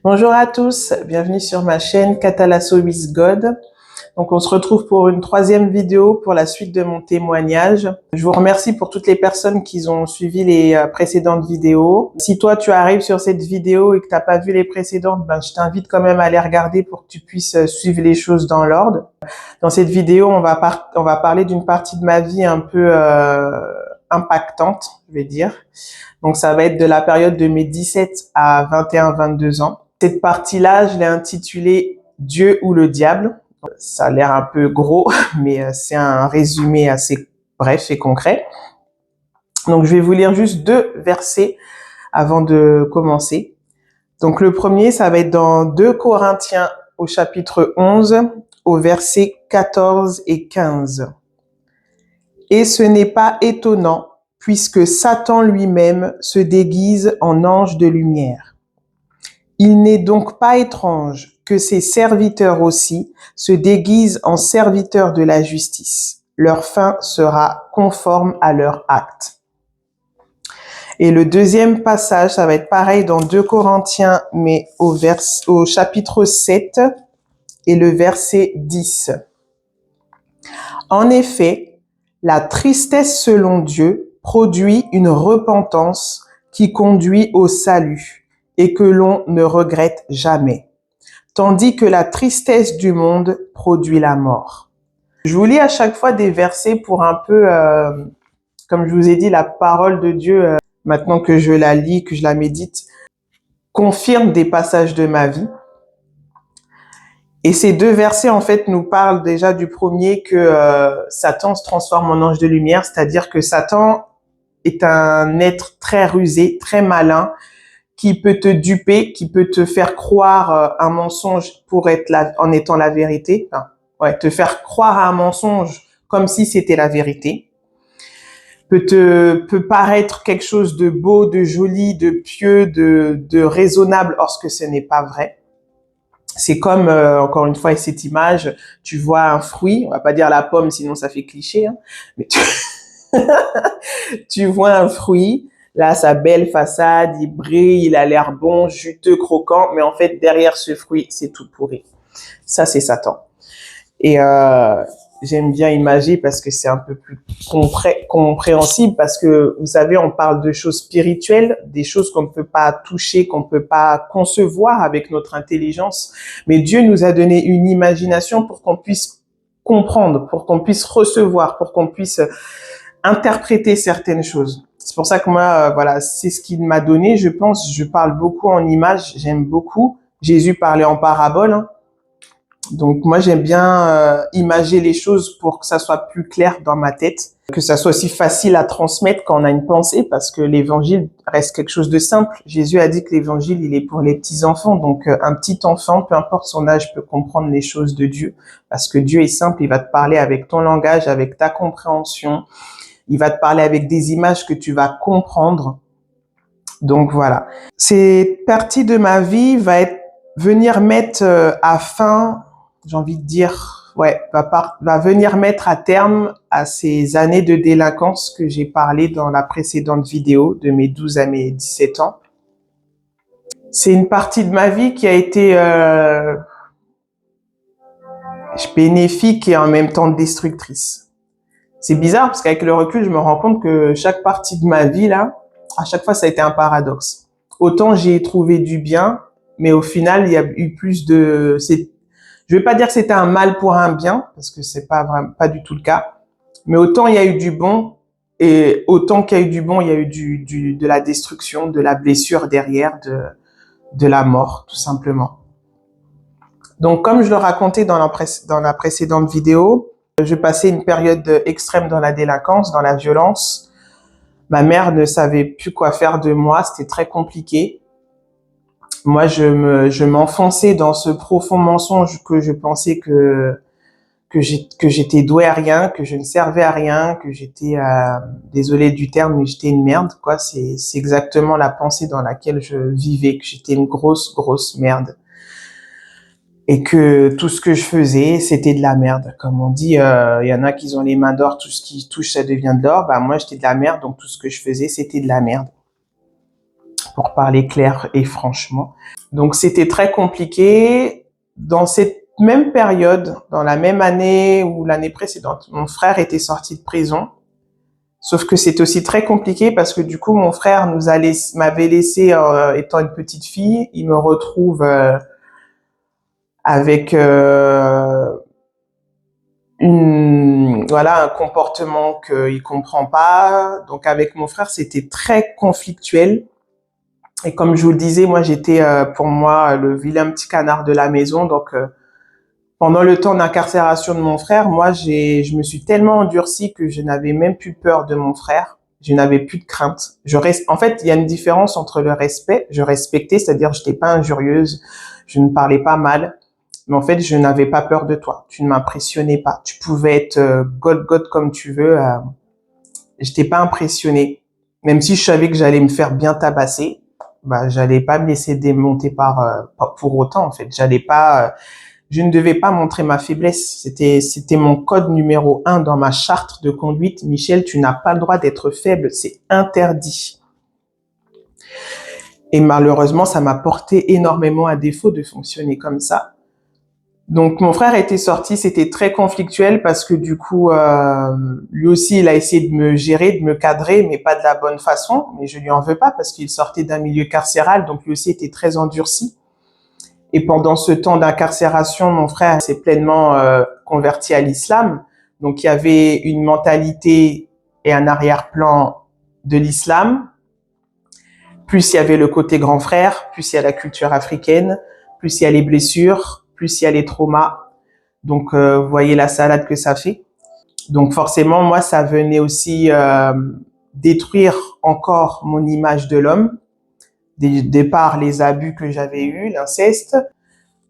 Bonjour à tous, bienvenue sur ma chaîne Catalasso with God. Donc on se retrouve pour une troisième vidéo pour la suite de mon témoignage. Je vous remercie pour toutes les personnes qui ont suivi les précédentes vidéos. Si toi tu arrives sur cette vidéo et que t'as pas vu les précédentes, je t'invite quand même à les regarder pour que tu puisses suivre les choses dans l'ordre. Dans cette vidéo, on va parler d'une partie de ma vie un peu impactante, je vais dire. Donc ça va être de la période de mes 17 à 21-22 ans. Cette partie-là, je l'ai intitulée « Dieu ou le diable ». Ça a l'air un peu gros, mais c'est un résumé assez bref et concret. Donc je vais vous lire juste 2 versets avant de commencer. Donc le premier, ça va être dans 2 Corinthiens au chapitre 11, au verset 14 et 15. « Et ce n'est pas étonnant, puisque Satan lui-même se déguise en ange de lumière. Il n'est donc pas étrange que ses serviteurs aussi se déguisent en serviteurs de la justice. Leur fin sera conforme à leur acte. » Et le deuxième passage, ça va être pareil dans 2 Corinthiens, mais au chapitre 7 et le verset 10. « En effet, la tristesse selon Dieu produit une repentance qui conduit au salut et que l'on ne regrette jamais, tandis que la tristesse du monde produit la mort. » Je vous lis à chaque fois des versets pour un peu, comme je vous ai dit, la parole de Dieu, maintenant que je la lis, que je la médite, confirme des passages de ma vie. Et ces 2 versets, en fait, nous parlent déjà du premier que Satan se transforme en ange de lumière, c'est-à-dire que Satan est un être très rusé, très malin, qui peut te duper, qui peut te faire croire un mensonge pour être en étant la vérité. Enfin, te faire croire à un mensonge comme si c'était la vérité. Peut paraître quelque chose de beau, de joli, de pieux, de raisonnable, lorsque ce n'est pas vrai. C'est comme, encore une fois, cette image, tu vois un fruit, on va pas dire la pomme, sinon ça fait cliché, hein, mais tu vois un fruit, là, sa belle façade, il brille, il a l'air bon, juteux, croquant, mais en fait, derrière ce fruit, c'est tout pourri. Ça, c'est Satan. Et j'aime bien imager parce que c'est un peu plus compréhensible, parce que, vous savez, on parle de choses spirituelles, des choses qu'on ne peut pas toucher, qu'on ne peut pas concevoir avec notre intelligence, mais Dieu nous a donné une imagination pour qu'on puisse comprendre, pour qu'on puisse recevoir, pour qu'on puisse interpréter certaines choses. C'est pour ça que moi, voilà, c'est ce qu'il m'a donné. Je pense, je parle beaucoup en images, j'aime beaucoup. Jésus parlait en parabole, hein. Donc moi, j'aime bien imager les choses pour que ça soit plus clair dans ma tête, que ça soit aussi facile à transmettre quand on a une pensée, parce que l'évangile reste quelque chose de simple. Jésus a dit que l'évangile, il est pour les petits enfants. Donc un petit enfant, peu importe son âge, peut comprendre les choses de Dieu, parce que Dieu est simple, il va te parler avec ton langage, avec ta compréhension. Il va te parler avec des images que tu vas comprendre. Donc voilà. Cette partie de ma vie venir mettre à fin, j'ai envie de dire, va venir mettre à terme à ces années de délinquance que j'ai parlé dans la précédente vidéo, de mes 12 à mes 17 ans. C'est une partie de ma vie qui a été bénéfique et en même temps destructrice. C'est bizarre parce qu'avec le recul, je me rends compte que chaque partie de ma vie, là, à chaque fois, ça a été un paradoxe. Autant j'ai trouvé du bien, mais au final, il y a eu plus de... Je vais pas dire que c'était un mal pour un bien, parce que c'est pas du tout le cas. Mais autant il y a eu du bon, et autant qu'il y a eu du bon, il y a eu de la destruction, de la blessure derrière, de la mort, tout simplement. Donc, comme je le racontais dans la précédente vidéo, je passais une période extrême dans la délinquance, dans la violence. Ma mère ne savait plus quoi faire de moi, c'était très compliqué. Moi, je m'enfonçais dans ce profond mensonge que je pensais que j'étais doué à rien, que je ne servais à rien, que j'étais, désolé du terme, mais j'étais une merde, quoi. C'est exactement la pensée dans laquelle je vivais, que j'étais une grosse merde. Et que tout ce que je faisais, c'était de la merde. Comme on dit, y en a qui ont les mains d'or, tout ce qui touche, ça devient de l'or. Bah, moi, j'étais de la merde, donc tout ce que je faisais, c'était de la merde. Pour parler clair et franchement. Donc, c'était très compliqué. Dans cette même période, dans la même année ou l'année précédente, mon frère était sorti de prison. Sauf que c'est aussi très compliqué parce que du coup, mon frère m'avait laissé étant une petite fille. Il me retrouve avec un comportement qu'il comprend pas. Donc avec mon frère, c'était très conflictuel. Et comme je vous le disais, moi j'étais pour moi le vilain petit canard de la maison. Donc pendant le temps d'incarcération de mon frère, moi je me suis tellement endurcie que je n'avais même plus peur de mon frère. Je n'avais plus de crainte. En fait, il y a une différence entre le respect. Je respectais, c'est-à-dire j'étais pas injurieuse, je ne parlais pas mal. Mais en fait, je n'avais pas peur de toi. Tu ne m'impressionnais pas. Tu pouvais être God comme tu veux. J'étais pas impressionnée. Même si je savais que j'allais me faire bien tabasser, bah, j'allais pas me laisser démonter pour autant, en fait. Je ne devais pas montrer ma faiblesse. C'était mon code numéro 1 dans ma charte de conduite. Michel, tu n'as pas le droit d'être faible. C'est interdit. Et malheureusement, ça m'a porté énormément à défaut de fonctionner comme ça. Donc mon frère était sorti, c'était très conflictuel parce que du coup, lui aussi, il a essayé de me gérer, de me cadrer, mais pas de la bonne façon. Mais je lui en veux pas parce qu'il sortait d'un milieu carcéral, donc lui aussi était très endurci. Et pendant ce temps d'incarcération, mon frère s'est pleinement converti à l'islam. Donc il y avait une mentalité et un arrière-plan de l'islam. Plus il y avait le côté grand frère, plus il y a la culture africaine, plus il y a les blessures, plus il y a les traumas. Donc, vous voyez la salade que ça fait. Donc, forcément, moi, ça venait aussi détruire encore mon image de l'homme, par les abus que j'avais eus, l'inceste.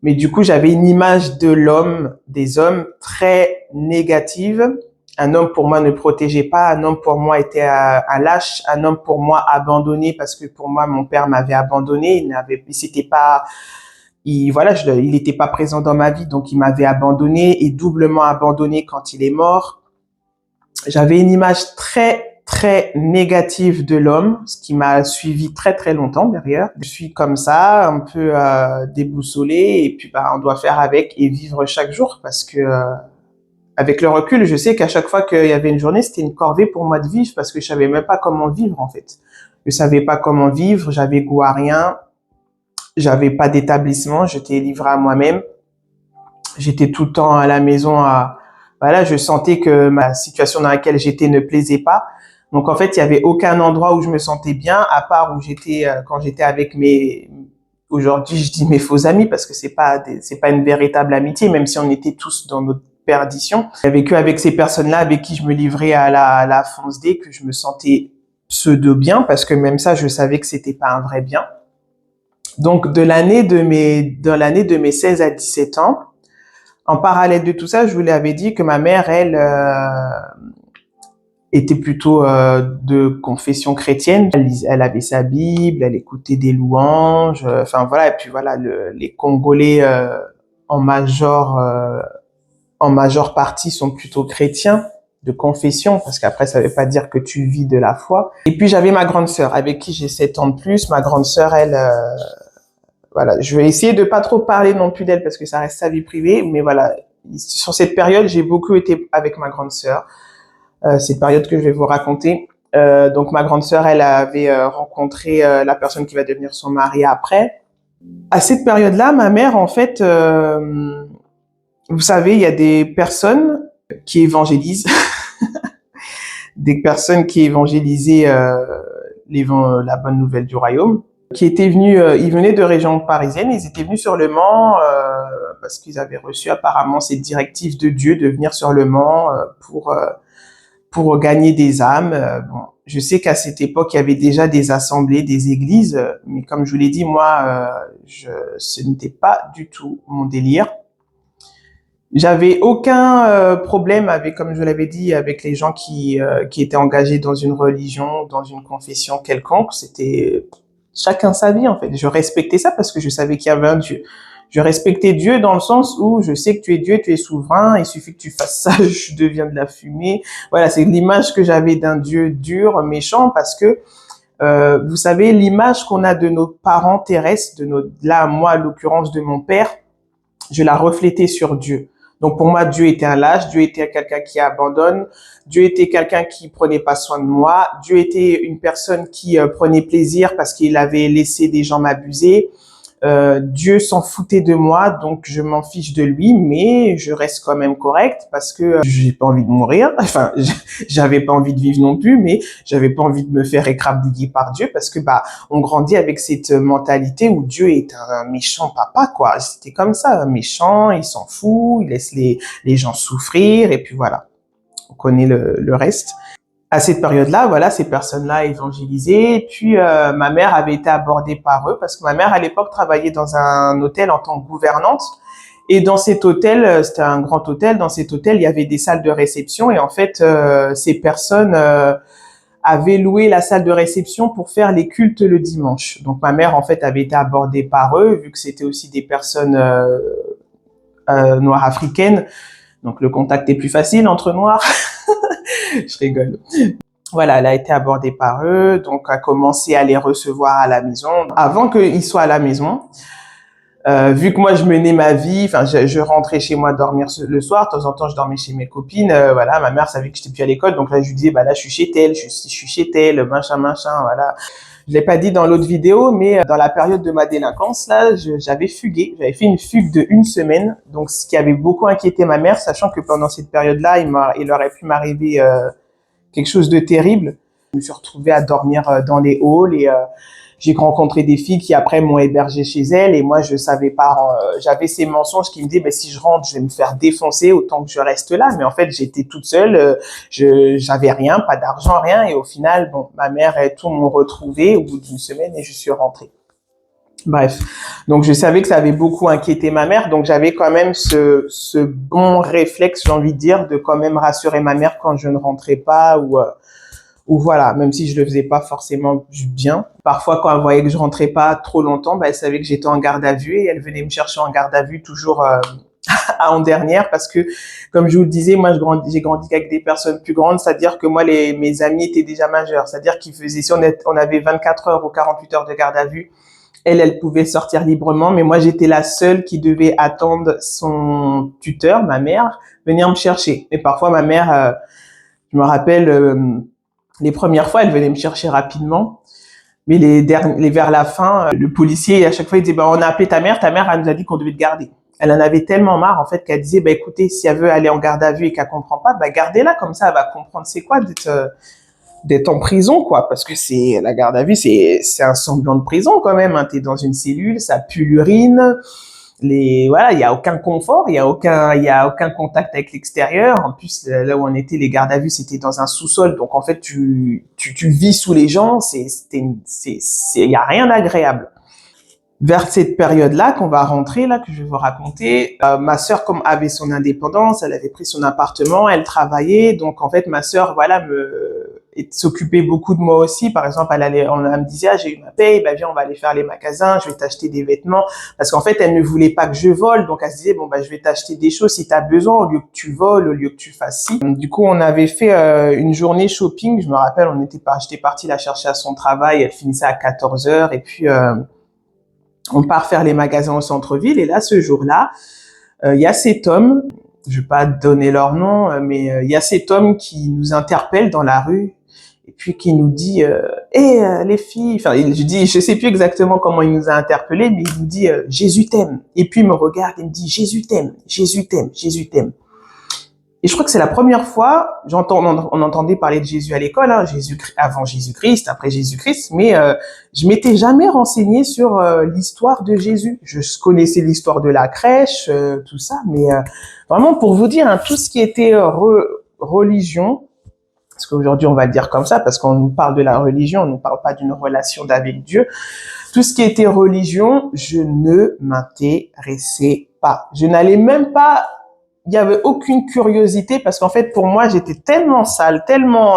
Mais du coup, j'avais une image de l'homme, des hommes très négative. Un homme pour moi ne protégeait pas, un homme pour moi était un lâche, un homme pour moi abandonné parce que pour moi mon père m'avait abandonné, il n'était pas présent dans ma vie, donc il m'avait abandonné et doublement abandonné quand il est mort. J'avais une image très très négative de l'homme, ce qui m'a suivi très très longtemps derrière. Je suis comme ça, un peu déboussolée et puis on doit faire avec et vivre chaque jour parce que avec le recul, je sais qu'à chaque fois qu'il y avait une journée, c'était une corvée pour moi de vivre parce que je savais même pas comment vivre en fait. Je savais pas comment vivre, j'avais goût à rien, j'avais pas d'établissement, j'étais livrée à moi-même. J'étais tout le temps à la maison je sentais que ma situation dans laquelle j'étais ne plaisait pas. Donc en fait, il y avait aucun endroit où je me sentais bien à part où j'étais quand j'étais avec aujourd'hui, je dis mes faux amis parce que c'est pas une véritable amitié même si on était tous dans notre perdition. J'avais vécu avec ces personnes-là avec qui je me livrais à la fonce D que je me sentais pseudo bien parce que même ça, je savais que c'était pas un vrai bien. Donc dans l'année de mes 16 à 17 ans, en parallèle de tout ça, je vous l'avais dit que ma mère, elle, était plutôt de confession chrétienne. Elle avait sa Bible, elle écoutait des louanges, et puis voilà, les Congolais en majeure partie sont plutôt chrétiens de confession, parce qu'après ça veut pas dire que tu vis de la foi. Et puis j'avais ma grande sœur avec qui j'ai 7 ans de plus. Ma grande sœur, elle je vais essayer de pas trop parler non plus d'elle parce que ça reste sa vie privée, mais voilà, sur cette période, j'ai beaucoup été avec ma grande sœur. Cette période que je vais vous raconter. Donc ma grande sœur, elle avait rencontré la personne qui va devenir son mari après. À cette période-là, ma mère, en fait, vous savez, il y a des personnes qui évangélisent, des personnes qui évangélisaient la bonne nouvelle du royaume, qui étaient venus, ils venaient de région parisienne, ils étaient venus sur Le Mans parce qu'ils avaient reçu apparemment cette directive de Dieu de venir sur Le Mans pour gagner des âmes. Je sais qu'à cette époque, il y avait déjà des assemblées, des églises, mais comme je vous l'ai dit, moi, ce n'était pas du tout mon délire. J'avais aucun problème avec, comme je l'avais dit, avec les gens qui étaient engagés dans une religion, dans une confession quelconque. C'était chacun sa vie, en fait. Je respectais ça parce que je savais qu'il y avait un Dieu. Je respectais Dieu dans le sens où je sais que tu es Dieu, tu es souverain, il suffit que tu fasses ça, je deviens de la fumée. Voilà, c'est l'image que j'avais d'un Dieu dur, méchant, parce que Vous savez, l'image qu'on a de nos parents terrestres, là, moi, à l'occurrence de mon père, je la reflétais sur Dieu. Donc pour moi, Dieu était un lâche, Dieu était quelqu'un qui abandonne, Dieu était quelqu'un qui prenait pas soin de moi, Dieu était une personne qui prenait plaisir parce qu'il avait laissé des gens m'abuser. Dieu s'en foutait de moi, donc je m'en fiche de lui, mais je reste quand même correcte parce que j'ai pas envie de mourir. Enfin, j'avais pas envie de vivre non plus, mais j'avais pas envie de me faire écrabouiller par Dieu parce que on grandit avec cette mentalité où Dieu est un méchant papa, quoi. C'était comme ça, un méchant, il s'en fout, il laisse les gens souffrir et puis voilà. On connaît le reste. À cette période-là, voilà, ces personnes-là évangélisaient. Et puis, ma mère avait été abordée par eux parce que ma mère, à l'époque, travaillait dans un hôtel en tant que gouvernante. Et dans cet hôtel, c'était un grand hôtel, dans cet hôtel, il y avait des salles de réception. Et en fait, ces personnes avaient loué la salle de réception pour faire les cultes le dimanche. Donc, ma mère, en fait, avait été abordée par eux, vu que c'était aussi des personnes noires africaines. Donc, le contact est plus facile entre noirs. Je rigole. Voilà, elle a été abordée par eux, donc a commencé à les recevoir à la maison. Avant qu'ils soient à la maison, vu que moi je menais ma vie, enfin je rentrais chez moi dormir le soir, de temps en temps je dormais chez mes copines, voilà, ma mère savait que j'étais plus à l'école, donc là je lui disais là je suis chez tel, je suis chez tel, machin, voilà. Je l'ai pas dit dans l'autre vidéo, mais dans la période de ma délinquance, là, j'avais fugué. J'avais fait une fugue de 1 semaine. Donc, ce qui avait beaucoup inquiété ma mère, sachant que pendant cette période-là, il aurait pu m'arriver quelque chose de terrible. Je me suis retrouvée à dormir dans les halls et j'ai rencontré des filles qui après m'ont hébergée chez elles et moi je savais pas, j'avais ces mensonges qui me disaient si je rentre je vais me faire défoncer autant que je reste là, mais en fait j'étais toute seule, j'avais rien, pas d'argent, rien, et au final ma mère et tout m'ont retrouvée au bout d'une semaine et je suis rentrée. Bref, donc je savais que ça avait beaucoup inquiété ma mère, donc j'avais quand même ce bon réflexe, j'ai envie de dire, de quand même rassurer ma mère quand je ne rentrais pas ou voilà, même si je le faisais pas forcément bien. Parfois, quand elle voyait que je rentrais pas trop longtemps, elle savait que j'étais en garde à vue et elle venait me chercher en garde à vue toujours en dernière parce que, comme je vous le disais, moi j'ai grandi avec des personnes plus grandes, c'est-à-dire que moi mes amis étaient déjà majeurs, c'est-à-dire qu'ils faisaient, si on avait 24 heures ou 48 heures de garde à vue, elle pouvait sortir librement, mais moi j'étais la seule qui devait attendre son tuteur, ma mère, venir me chercher. Et parfois ma mère, je me rappelle, les premières fois, elle venait me chercher rapidement, mais vers la fin, le policier, à chaque fois, il disait, on a appelé ta mère, elle nous a dit qu'on devait te garder. Elle en avait tellement marre, en fait, qu'elle disait, écoutez, si elle veut aller en garde à vue et qu'elle comprend pas, gardez-la, comme ça, elle va comprendre c'est quoi d'être en prison, quoi, parce que la garde à vue, c'est un semblant de prison, quand même, hein. T'es dans une cellule, ça pue l'urine, voilà, il y a aucun confort, il y a aucun contact avec l'extérieur. En plus, là où on était, les gardes à vue, c'était dans un sous-sol, donc en fait, tu vis sous les gens, il y a rien d'agréable. Vers cette période-là qu'on va rentrer, là que je vais vous raconter, ma sœur comme avait son indépendance, elle avait pris son appartement, elle travaillait, donc en fait ma sœur voilà s'occupait beaucoup de moi aussi. Par exemple, elle me disait j'ai eu ma paye, viens on va aller faire les magasins, je vais t'acheter des vêtements, parce qu'en fait elle ne voulait pas que je vole, donc elle se disait je vais t'acheter des choses si tu as besoin au lieu que tu voles, au lieu que tu fasses ci. Du coup on avait fait une journée shopping, je me rappelle, j'étais partie la chercher à son travail, elle finissait à 14h et puis on part faire les magasins au centre-ville et là, ce jour-là, il y a cet homme, je vais pas donner leur nom, mais il y a cet homme qui nous interpelle dans la rue et puis qui nous dit les filles, enfin je sais plus exactement comment il nous a interpellés, mais il nous dit Jésus t'aime. Et puis il me regarde et me dit Jésus t'aime, Jésus t'aime, Jésus t'aime. Et je crois que c'est la première fois, on entendait parler de Jésus à l'école, hein, avant Jésus-Christ, après Jésus-Christ, mais je m'étais jamais renseignée sur l'histoire de Jésus. Je connaissais l'histoire de la crèche, tout ça, mais vraiment pour vous dire, hein, tout ce qui était religion, parce qu'aujourd'hui on va le dire comme ça, parce qu'on nous parle de la religion, on ne nous parle pas d'une relation d'avec Dieu. Tout ce qui était religion, je ne m'intéressais pas. Je n'allais même pas. Il y avait aucune curiosité parce qu'en fait pour moi j'étais tellement sale, tellement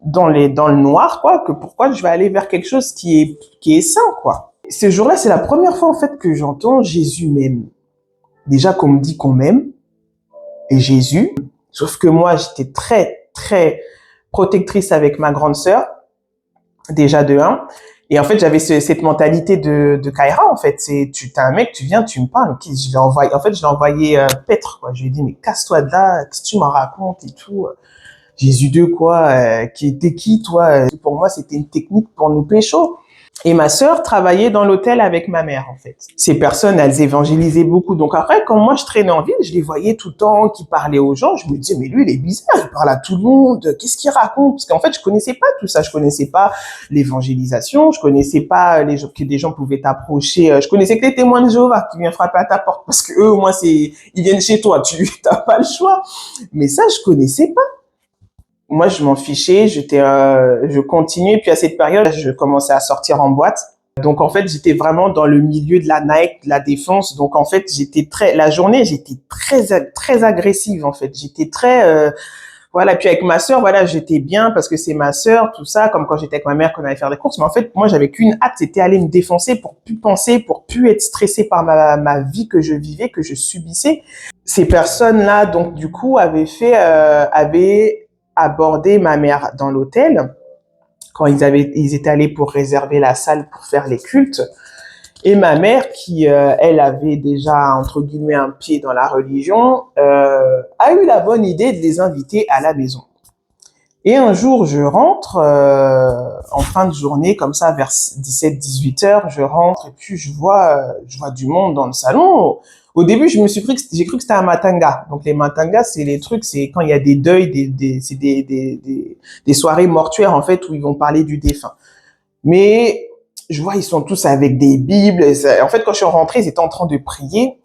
dans le noir quoi, que pourquoi je vais aller vers quelque chose qui est sain quoi. Ce jour-là, c'est la première fois en fait que j'entends Jésus m'aime. Déjà qu'on me dit qu'on m'aime et Jésus, sauf que moi j'étais très très protectrice avec ma grande sœur. déjà de un. Et en fait, j'avais cette mentalité de Kaira, en fait. T'as un mec, tu viens, tu me parles. Je l'ai envoyé, en fait, je l'ai envoyé paître, quoi. Je lui ai dit, mais casse-toi de là, qu'est-ce que tu m'en racontes et tout. Jésus de quoi, t'es qui, toi? Pour moi, c'était une technique pour nous pécho. Et ma sœur travaillait dans l'hôtel avec ma mère, en fait. Ces personnes, elles évangélisaient beaucoup. Donc après, quand moi je traînais en ville, je les voyais tout le temps qui parlaient aux gens. Je me disais, mais lui, il est bizarre, il parle à tout le monde. Qu'est-ce qu'il raconte? Parce qu'en fait, je connaissais pas tout ça. Je connaissais pas l'évangélisation. Je connaissais pas que des gens pouvaient t'approcher. Je connaissais que les témoins de Jéhovah qui viennent frapper à ta porte. Parce que eux, au moins, ils viennent chez toi. Tu t'as pas le choix. Mais ça, je connaissais pas. Moi, je m'en fichais, je continuais. Puis à cette période, je commençais à sortir en boîte. Donc en fait, j'étais vraiment dans le milieu de la night, de la défense. Donc en fait, la journée, j'étais très agressive en fait. J'étais voilà. Puis avec ma sœur, voilà, j'étais bien parce que c'est ma sœur, tout ça. Comme quand j'étais avec ma mère, qu'on allait faire des courses. Mais en fait, moi, j'avais qu'une hâte, c'était aller me défoncer pour plus penser, pour plus être stressée par ma vie que je vivais, que je subissais. Ces personnes-là, donc du coup, avaient abordé ma mère dans l'hôtel quand ils étaient allés pour réserver la salle pour faire les cultes. Et ma mère, qui elle avait déjà entre guillemets un pied dans la religion, a eu la bonne idée de les inviter à la maison. Et un jour, je rentre en fin de journée, comme ça, vers 17-18 heures, je rentre et puis je vois du monde dans le salon. Au début, j'ai cru que c'était un matanga. Donc les matangas, c'est les trucs, c'est quand il y a des deuils, c'est des soirées mortuaires en fait où ils vont parler du défunt. Mais je vois, ils sont tous avec des bibles. En fait, quand je suis rentrée, ils étaient en train de prier.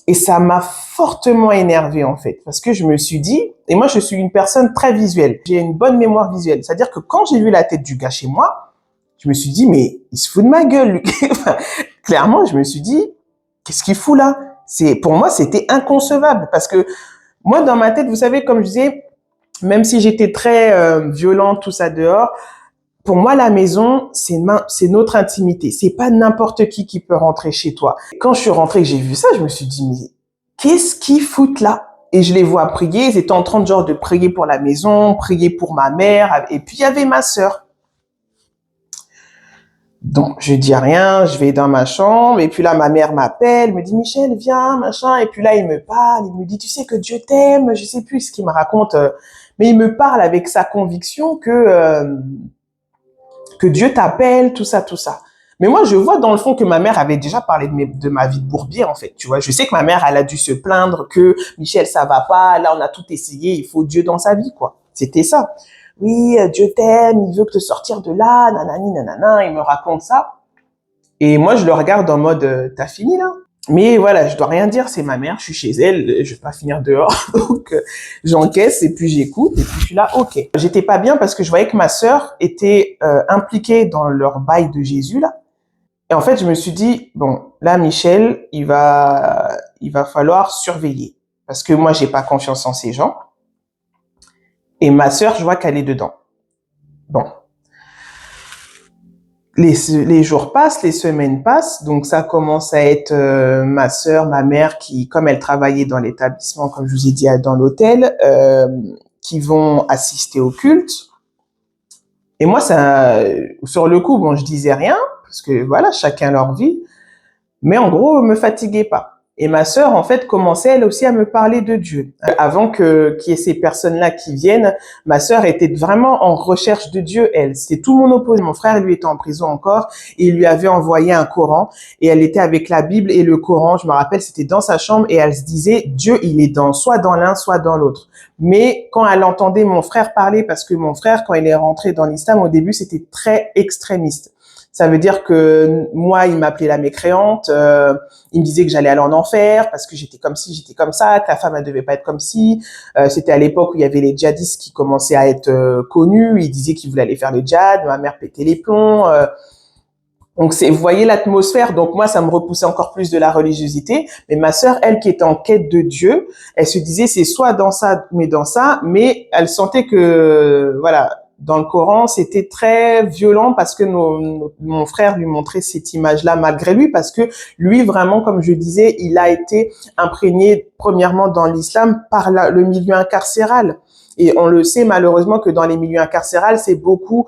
Et ça m'a fortement énervée, en fait, parce que je me suis dit, et moi, je suis une personne très visuelle. J'ai une bonne mémoire visuelle. C'est-à-dire que quand j'ai vu la tête du gars chez moi, je me suis dit, mais il se fout de ma gueule, lui. Clairement, je me suis dit, qu'est-ce qu'il fout là? Pour moi, c'était inconcevable parce que moi, dans ma tête, vous savez, comme je disais, même si j'étais très violente, tout ça dehors, pour moi, la maison, c'est notre intimité. C'est pas n'importe qui peut rentrer chez toi. Quand je suis rentrée, que j'ai vu ça, je me suis dit, mais qu'est-ce qu'ils foutent là? Et je les vois prier. Ils étaient en train de prier pour la maison, prier pour ma mère. Et puis, il y avait ma sœur. Donc, je dis rien, je vais dans ma chambre. Et puis là, ma mère m'appelle, me dit, Michel, viens, machin. Et puis là, il me parle, il me dit, tu sais que Dieu t'aime. Je sais plus ce qu'il me raconte. Mais il me parle avec sa conviction que Dieu t'appelle, tout ça, tout ça. Mais moi, je vois dans le fond que ma mère avait déjà parlé de ma vie de bourbier, en fait. Tu vois, je sais que ma mère, elle a dû se plaindre que Michel, ça va pas. Là, on a tout essayé. Il faut Dieu dans sa vie, quoi. C'était ça. Oui, Dieu t'aime. Il veut que te sortir de là. Nanani, nanana. Il me raconte ça. Et moi, je le regarde en mode, t'as fini, là? Mais voilà, je dois rien dire, c'est ma mère, je suis chez elle, je vais pas finir dehors, donc j'encaisse et puis j'écoute et puis je suis là, ok. J'étais pas bien parce que je voyais que ma sœur était impliquée dans leur bail de Jésus là. Et en fait, je me suis dit bon, là Michel, il va falloir surveiller parce que moi j'ai pas confiance en ces gens et ma sœur, je vois qu'elle est dedans. Bon. Les jours passent, les semaines passent, donc ça commence à être ma sœur, ma mère qui, comme elle travaillait dans l'établissement, comme je vous ai dit, dans l'hôtel, qui vont assister au culte. Et moi, ça, sur le coup, bon, je disais rien parce que voilà, chacun leur vie, mais en gros, me fatiguait pas. Et ma sœur, en fait, commençait elle aussi à me parler de Dieu. Avant qu'il y ait ces personnes-là qui viennent, ma sœur était vraiment en recherche de Dieu, elle. C'était tout mon opposé. Mon frère, lui, était en prison encore et il lui avait envoyé un Coran et elle était avec la Bible et le Coran. Je me rappelle, c'était dans sa chambre et elle se disait, Dieu, il est soit dans l'un, soit dans l'autre. Mais quand elle entendait mon frère parler, parce que mon frère, quand il est rentré dans l'islam, au début, c'était très extrémiste. Ça veut dire que moi, il m'appelait la mécréante, il me disait que j'allais aller en enfer parce que j'étais comme ci, j'étais comme ça, que la femme, elle devait pas être comme ci. C'était à l'époque où il y avait les djihadistes qui commençaient à être connus. Il disait qu'il voulait aller faire le djihad, ma mère pétait les plombs. Donc, vous voyez l'atmosphère. Donc, moi, ça me repoussait encore plus de la religiosité. Mais ma sœur, elle, qui était en quête de Dieu, elle se disait, c'est soit dans ça, mais elle sentait que, voilà, dans le Coran, c'était très violent parce que mon frère lui montrait cette image-là malgré lui, parce que lui, vraiment, comme je disais, il a été imprégné premièrement dans l'islam par le milieu incarcéral. Et on le sait malheureusement que dans les milieux incarcérales, c'est beaucoup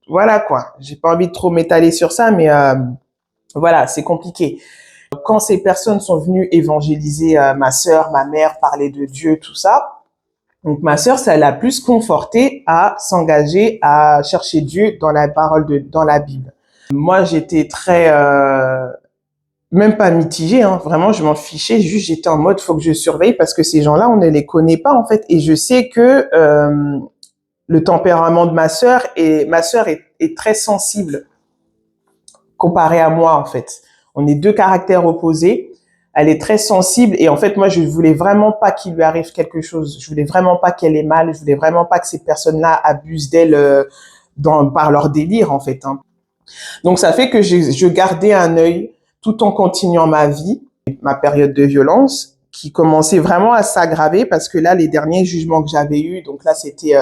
voilà quoi. J'ai pas envie de trop m'étaler sur ça, mais voilà, c'est compliqué. Quand ces personnes sont venues évangéliser ma sœur, ma mère, parler de Dieu, tout ça, donc ma sœur, ça l'a plus confortée à s'engager à chercher Dieu dans la parole dans la Bible. Moi, j'étais très même pas mitigée, hein, vraiment, je m'en fichais. Juste, j'étais en mode, faut que je surveille parce que ces gens-là, on ne les connaît pas en fait. Et je sais que le tempérament de ma sœur est très sensible comparé à moi en fait. On est deux caractères opposés. Elle est très sensible et en fait moi je voulais vraiment pas qu'il lui arrive quelque chose. Je voulais vraiment pas qu'elle ait mal. Je voulais vraiment pas que ces personnes-là abusent d'elle par leur délire en fait. Hein. Donc ça fait que je gardais un œil tout en continuant ma vie, ma période de violence qui commençait vraiment à s'aggraver parce que là les derniers jugements que j'avais eus, donc là c'était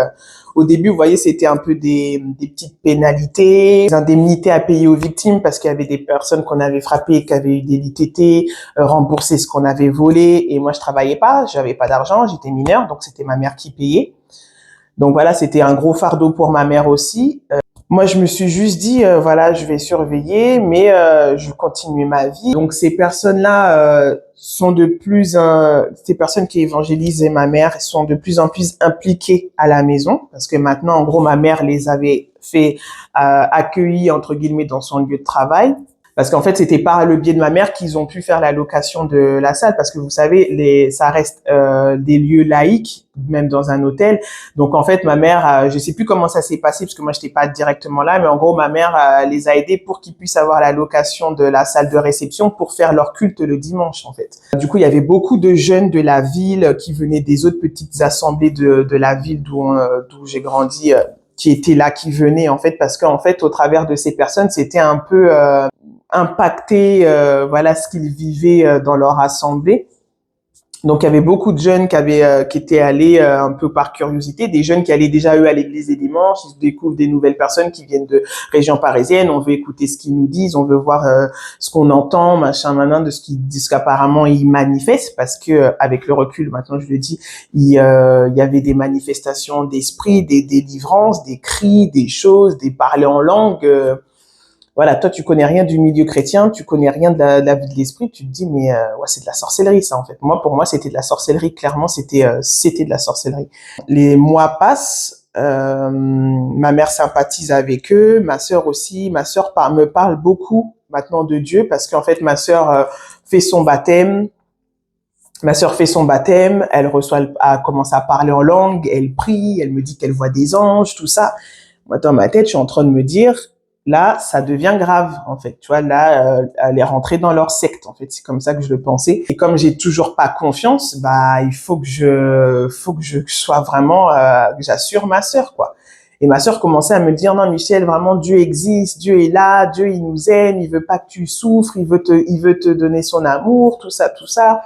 au début vous voyez c'était un peu des petites pénalités, des indemnités à payer aux victimes parce qu'il y avait des personnes qu'on avait frappées qui avaient eu des LTT, rembourser ce qu'on avait volé et moi je travaillais pas, j'avais pas d'argent, j'étais mineure donc c'était ma mère qui payait. Donc voilà, c'était un gros fardeau pour ma mère aussi. Moi, je me suis juste dit, voilà, je vais surveiller, mais je continue ma vie. Donc, ces personnes-là sont ces personnes qui évangélisent ma mère sont de plus en plus impliquées à la maison, parce que maintenant, en gros, ma mère les avait fait accueillir entre guillemets dans son lieu de travail. Parce qu'en fait, c'était par le biais de ma mère qu'ils ont pu faire la location de la salle, parce que vous savez, ça reste des lieux laïques, même dans un hôtel. Donc en fait, ma mère, je sais plus comment ça s'est passé, parce que moi j'étais pas directement là, mais en gros, ma mère les a aidés pour qu'ils puissent avoir la location de la salle de réception pour faire leur culte le dimanche, en fait. Du coup, il y avait beaucoup de jeunes de la ville qui venaient des autres petites assemblées de la ville d'où j'ai grandi. Qui étaient là, qui venaient en fait, parce qu'en fait, au travers de ces personnes, c'était un peu impacter voilà ce qu'ils vivaient dans leur assemblée. Donc il y avait beaucoup de jeunes qui étaient allés un peu par curiosité, des jeunes qui allaient déjà eux à l'église les dimanches, ils découvrent des nouvelles personnes qui viennent de régions parisiennes, on veut écouter ce qu'ils nous disent, on veut voir ce qu'on entend, machin maintenant de ce qu'apparemment ils manifestent parce que avec le recul maintenant je le dis, il y avait des manifestations d'esprit, des délivrances, des cris, des choses, des parler en langue voilà, toi tu connais rien du milieu chrétien, tu connais rien de la vie de l'esprit, tu te dis mais ouais c'est de la sorcellerie ça en fait. Moi pour moi c'était de la sorcellerie, clairement c'était de la sorcellerie. Les mois passent, ma mère sympathise avec eux, ma sœur aussi, me parle beaucoup maintenant de Dieu parce qu'en fait ma sœur fait son baptême. Ma sœur fait son baptême, elle commence à parler en langue, elle prie, elle me dit qu'elle voit des anges, tout ça. Moi, dans ma tête, je suis en train de me dire, là, ça devient grave, en fait. Tu vois, là, elle est rentrée dans leur secte, en fait. C'est comme ça que je le pensais. Et comme j'ai toujours pas confiance, bah, il faut que je sois vraiment, que j'assure ma sœur, quoi. Et ma sœur commençait à me dire, non, Michel, vraiment, Dieu existe, Dieu est là, Dieu, il nous aime, il veut pas que tu souffres, il veut te donner son amour, tout ça, tout ça.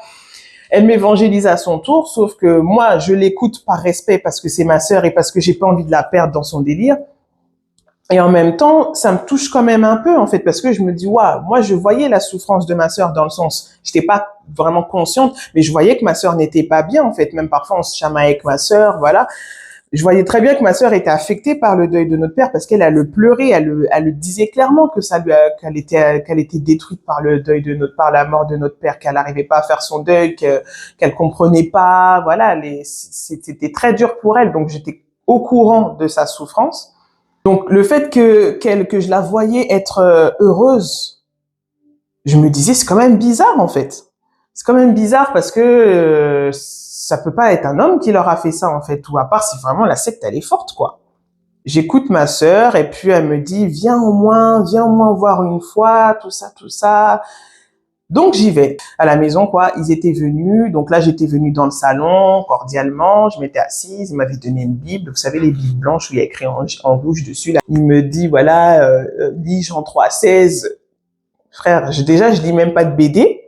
Elle m'évangélise à son tour, sauf que moi, je l'écoute par respect parce que c'est ma sœur et parce que j'ai pas envie de la perdre dans son délire. Et en même temps, ça me touche quand même un peu, en fait, parce que je me dis, waouh, moi, je voyais la souffrance de ma sœur dans le sens, j'étais pas vraiment consciente, mais je voyais que ma sœur n'était pas bien, en fait. Même parfois, on se chamaillait avec ma sœur, voilà. Je voyais très bien que ma sœur était affectée par le deuil de notre père parce qu'elle le pleurait, elle le disait clairement que qu'elle était détruite par le deuil par la mort de notre père, qu'elle n'arrivait pas à faire son deuil, qu'elle comprenait pas, voilà, c'était très dur pour elle. Donc j'étais au courant de sa souffrance. Donc le fait que je la voyais être heureuse, je me disais c'est quand même bizarre en fait. C'est quand même bizarre parce que ça peut pas être un homme qui leur a fait ça en fait, ou à part si vraiment la secte elle est forte quoi. J'écoute ma sœur et puis elle me dit viens au moins voir une fois, tout ça, tout ça. Donc j'y vais à la maison quoi. Ils étaient venus, donc là j'étais venue dans le salon cordialement, je m'étais assise, ils m'avaient donné une Bible, vous savez les Bibles blanches où il y a écrit en rouge dessus là. Il me dit voilà lis Jean 3,16. Frère, je lis même pas de BD.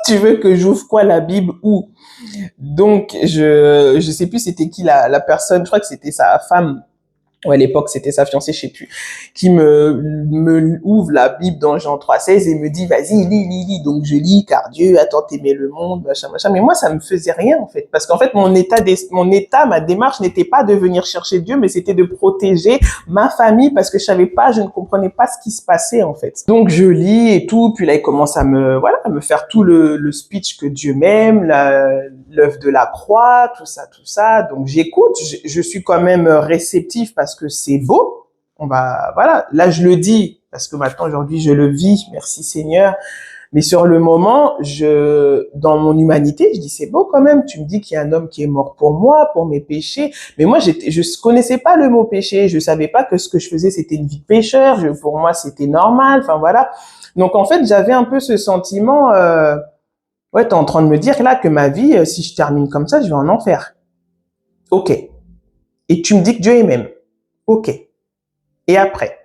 Tu veux que j'ouvre quoi la Bible où? Donc je sais plus c'était qui la personne, je crois que c'était sa femme à l'époque, c'était sa fiancée, je sais plus, qui me ouvre la Bible dans Jean 3,16 et me dit, vas-y, lis. Donc, je lis, car Dieu a tant aimé le monde, machin. Mais moi, ça me faisait rien, en fait. Parce qu'en fait, ma démarche n'était pas de venir chercher Dieu, mais c'était de protéger ma famille parce que je ne comprenais pas ce qui se passait, en fait. Donc, je lis et tout. Puis là, il commence à me faire tout le speech que Dieu m'aime, l'œuvre de la croix, tout ça. Donc, j'écoute. Je suis quand même réceptif parce que c'est beau. Là, je le dis parce que maintenant, aujourd'hui, je le vis. Merci Seigneur. Mais sur le moment, dans mon humanité, je dis, c'est beau quand même. Tu me dis qu'il y a un homme qui est mort pour moi, pour mes péchés. Mais moi, je connaissais pas le mot péché. Je savais pas que ce que je faisais, c'était une vie de pécheur. Pour moi, c'était normal. Enfin, voilà. Donc, en fait, j'avais un peu ce sentiment, ouais, t'es en train de me dire là que ma vie, si je termine comme ça, je vais en enfer. Ok. Et tu me dis que Dieu est même. Ok. Et après?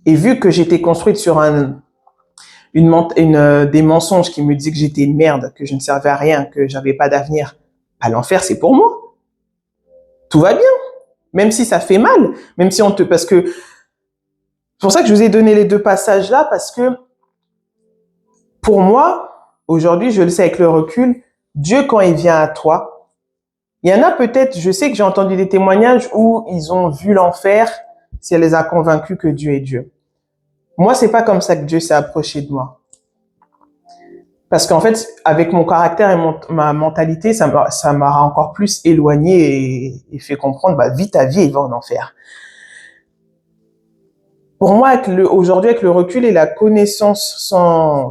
Et vu que j'étais construite sur des mensonges qui me disaient que j'étais une merde, que je ne servais à rien, que j'avais pas d'avenir, l'enfer, c'est pour moi. Tout va bien. Même si ça fait mal. Même si parce que, c'est pour ça que je vous ai donné les deux passages là, parce que, pour moi, aujourd'hui, je le sais avec le recul, Dieu, quand il vient à toi, il y en a peut-être, je sais que j'ai entendu des témoignages où ils ont vu l'enfer, si elle les a convaincus que Dieu est Dieu. Moi, c'est pas comme ça que Dieu s'est approché de moi. Parce qu'en fait, avec mon caractère et ma mentalité, ça m'a encore plus éloigné et fait comprendre, vis ta vie et va en enfer. Pour moi, aujourd'hui, avec le recul et la connaissance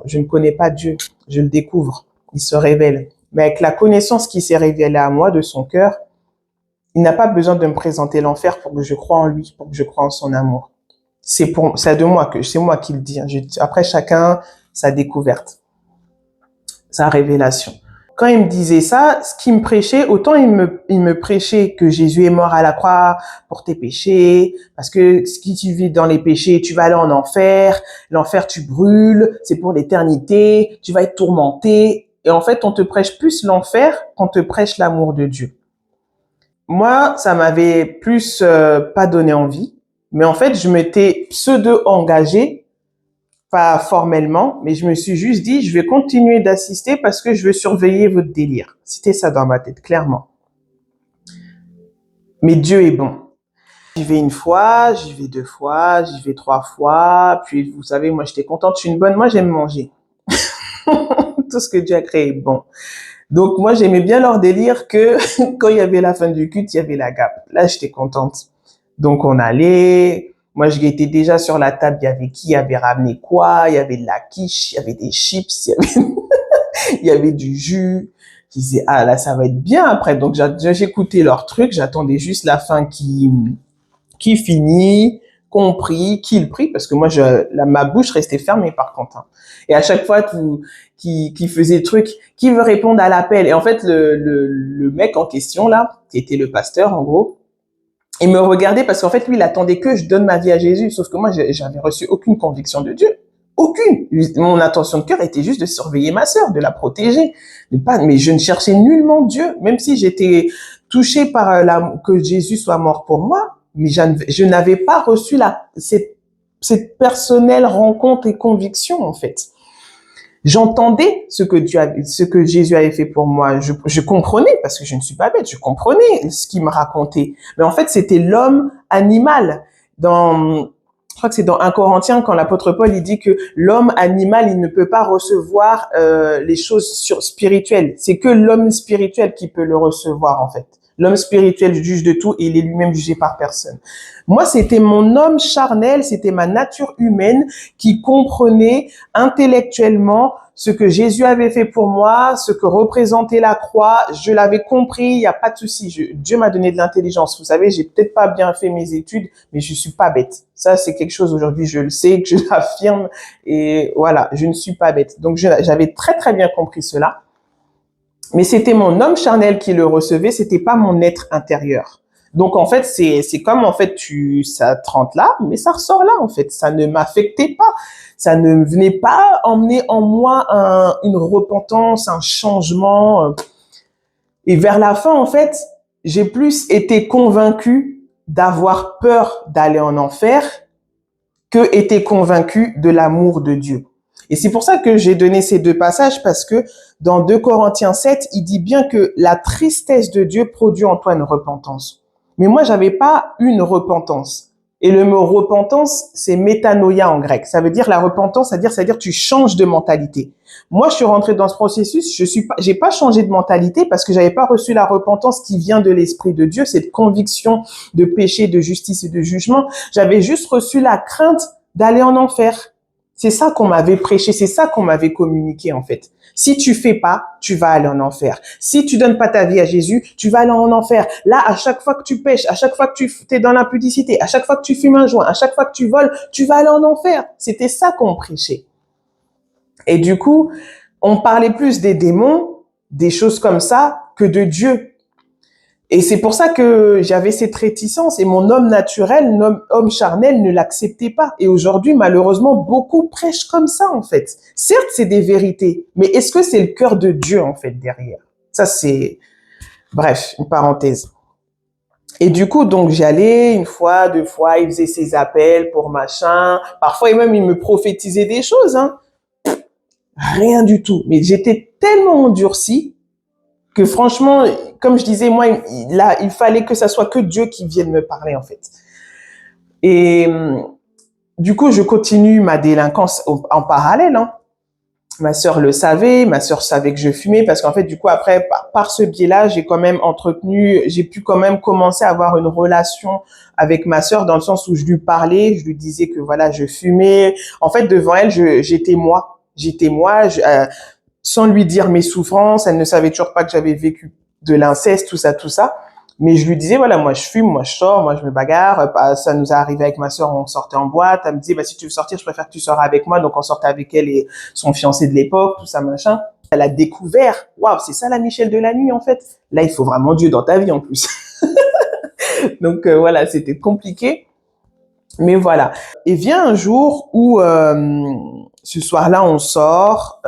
je ne connais pas Dieu, je le découvre, il se révèle. Mais avec la connaissance qui s'est révélée à moi de son cœur, il n'a pas besoin de me présenter l'enfer pour que je croie en lui, pour que je croie en son amour. C'est moi qui le dis. Après, chacun, sa découverte, sa révélation. Quand il me disait ça, ce qu'il me prêchait, autant il me prêchait que Jésus est mort à la croix pour tes péchés, parce que si tu vis dans les péchés, tu vas aller en enfer. L'enfer, tu brûles, c'est pour l'éternité, tu vas être tourmenté. Et en fait, on te prêche plus l'enfer qu'on te prêche l'amour de Dieu. Moi, ça m'avait plus pas donné envie, mais en fait, je m'étais pseudo-engagée, pas formellement, mais je me suis juste dit, je vais continuer d'assister parce que je veux surveiller votre délire. C'était ça dans ma tête, clairement. Mais Dieu est bon. J'y vais une fois, j'y vais 2 fois, j'y vais 3 fois, puis vous savez, moi j'étais contente, je suis une bonne, moi j'aime manger. Tout ce que Dieu a créé est bon. Donc moi j'aimais bien leur délire que quand il y avait la fin du culte, il y avait la gape. Là j'étais contente. Donc on allait, moi je guettais déjà sur la table, il y avait qui avait ramené quoi, il y avait de la quiche, il y avait des chips, il y avait du jus. Je disais ah là ça va être bien après. Donc j'écoutais leur truc, j'attendais juste la fin qui finit, compris, qu'il prie, parce que moi, ma bouche restait fermée par contre. Hein. Et à chaque fois qui faisait le truc, qui veut répondre à l'appel. Et en fait, le mec en question là, qui était le pasteur en gros, il me regardait parce qu'en fait, lui, il attendait que je donne ma vie à Jésus. Sauf que moi, j'avais reçu aucune conviction de Dieu. Aucune. Mon intention de cœur était juste de surveiller ma sœur, de la protéger. Mais je ne cherchais nullement Dieu, même si j'étais touchée par que Jésus soit mort pour moi. Mais je n'avais pas reçu cette personnelle rencontre et conviction, en fait. J'entendais ce que Jésus avait fait pour moi. Je comprenais, parce que je ne suis pas bête, je comprenais ce qu'il me racontait. Mais en fait, c'était l'homme animal. Je crois que c'est dans 1 Corinthiens, quand l'apôtre Paul, il dit que l'homme animal, il ne peut pas recevoir les choses spirituelles. C'est que l'homme spirituel qui peut le recevoir, en fait. L'homme spirituel juge de tout et il est lui-même jugé par personne. Moi, c'était mon homme charnel, c'était ma nature humaine qui comprenait intellectuellement ce que Jésus avait fait pour moi, ce que représentait la croix. Je l'avais compris, il n'y a pas de souci. Dieu m'a donné de l'intelligence. Vous savez, j'ai peut-être pas bien fait mes études, mais je suis pas bête. Ça, c'est quelque chose aujourd'hui, je le sais, que je l'affirme. Et voilà, je ne suis pas bête. Donc, j'avais très, très bien compris cela. Mais c'était mon homme charnel qui le recevait, c'était pas mon être intérieur. Donc en fait, c'est comme en fait ça te rentre là, mais ça ressort là en fait. Ça ne m'affectait pas, ça ne venait pas emmener en moi une repentance, un changement. Et vers la fin en fait, j'ai plus été convaincue d'avoir peur d'aller en enfer que était convaincu de l'amour de Dieu. Et c'est pour ça que j'ai donné ces deux passages, parce que dans 2 Corinthiens 7, il dit bien que la tristesse de Dieu produit en toi une repentance. Mais moi, j'avais pas une repentance. Et le mot repentance, c'est métanoïa en grec. Ça veut dire la repentance, c'est-à-dire tu changes de mentalité. Moi, je suis rentrée dans ce processus, j'ai pas changé de mentalité parce que j'avais pas reçu la repentance qui vient de l'Esprit de Dieu, cette conviction de péché, de justice et de jugement. J'avais juste reçu la crainte d'aller en enfer. C'est ça qu'on m'avait prêché, c'est ça qu'on m'avait communiqué en fait. Si tu fais pas, tu vas aller en enfer. Si tu donnes pas ta vie à Jésus, tu vas aller en enfer. Là, à chaque fois que tu pêches, à chaque fois que tu es dans l'impudicité, à chaque fois que tu fumes un joint, à chaque fois que tu voles, tu vas aller en enfer. C'était ça qu'on prêchait. Et du coup, on parlait plus des démons, des choses comme ça, que de Dieu. Et c'est pour ça que j'avais cette réticence et mon homme naturel, homme charnel ne l'acceptait pas. Et aujourd'hui, malheureusement, beaucoup prêchent comme ça, en fait. Certes, c'est des vérités, mais est-ce que c'est le cœur de Dieu, en fait, derrière? Ça, c'est, bref, une parenthèse. Et du coup, donc, j'y allais une fois, 2 fois, il faisait ses appels pour machin. Parfois, même, il me prophétisait des choses, hein. Rien du tout. Mais j'étais tellement endurcie que franchement, comme je disais, moi, il fallait que ça soit que Dieu qui vienne me parler, en fait. Et du coup, je continue ma délinquance en parallèle, hein. Ma sœur le savait, ma sœur savait que je fumais parce qu'en fait, du coup, après, par ce biais-là, j'ai pu quand même commencer à avoir une relation avec ma sœur dans le sens où je lui parlais, je lui disais que voilà, je fumais. En fait, devant elle, j'étais moi. Sans lui dire mes souffrances. Elle ne savait toujours pas que j'avais vécu de l'inceste, tout ça. Mais je lui disais, voilà, moi je fume, moi je sors, moi je me bagarre. Ça nous est arrivé avec ma sœur, on sortait en boîte. Elle me disait, bah, si tu veux sortir, je préfère que tu sors avec moi. Donc on sortait avec elle et son fiancé de l'époque, tout ça, machin. Elle a découvert, waouh, c'est ça la Michelle de la nuit, en fait. Là, il faut vraiment Dieu dans ta vie, en plus. Donc voilà, c'était compliqué. Mais voilà. Et vient un jour où ce soir-là, on sort,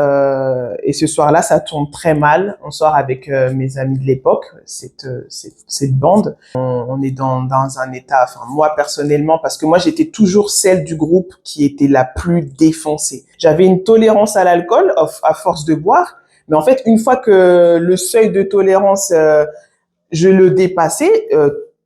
et ce soir-là, ça tourne très mal. On sort avec mes amis de l'époque, cette bande. On est dans un état, enfin moi personnellement, parce que moi j'étais toujours celle du groupe qui était la plus défoncée. J'avais une tolérance à l'alcool à force de boire, mais en fait une fois que le seuil de tolérance je le dépassais,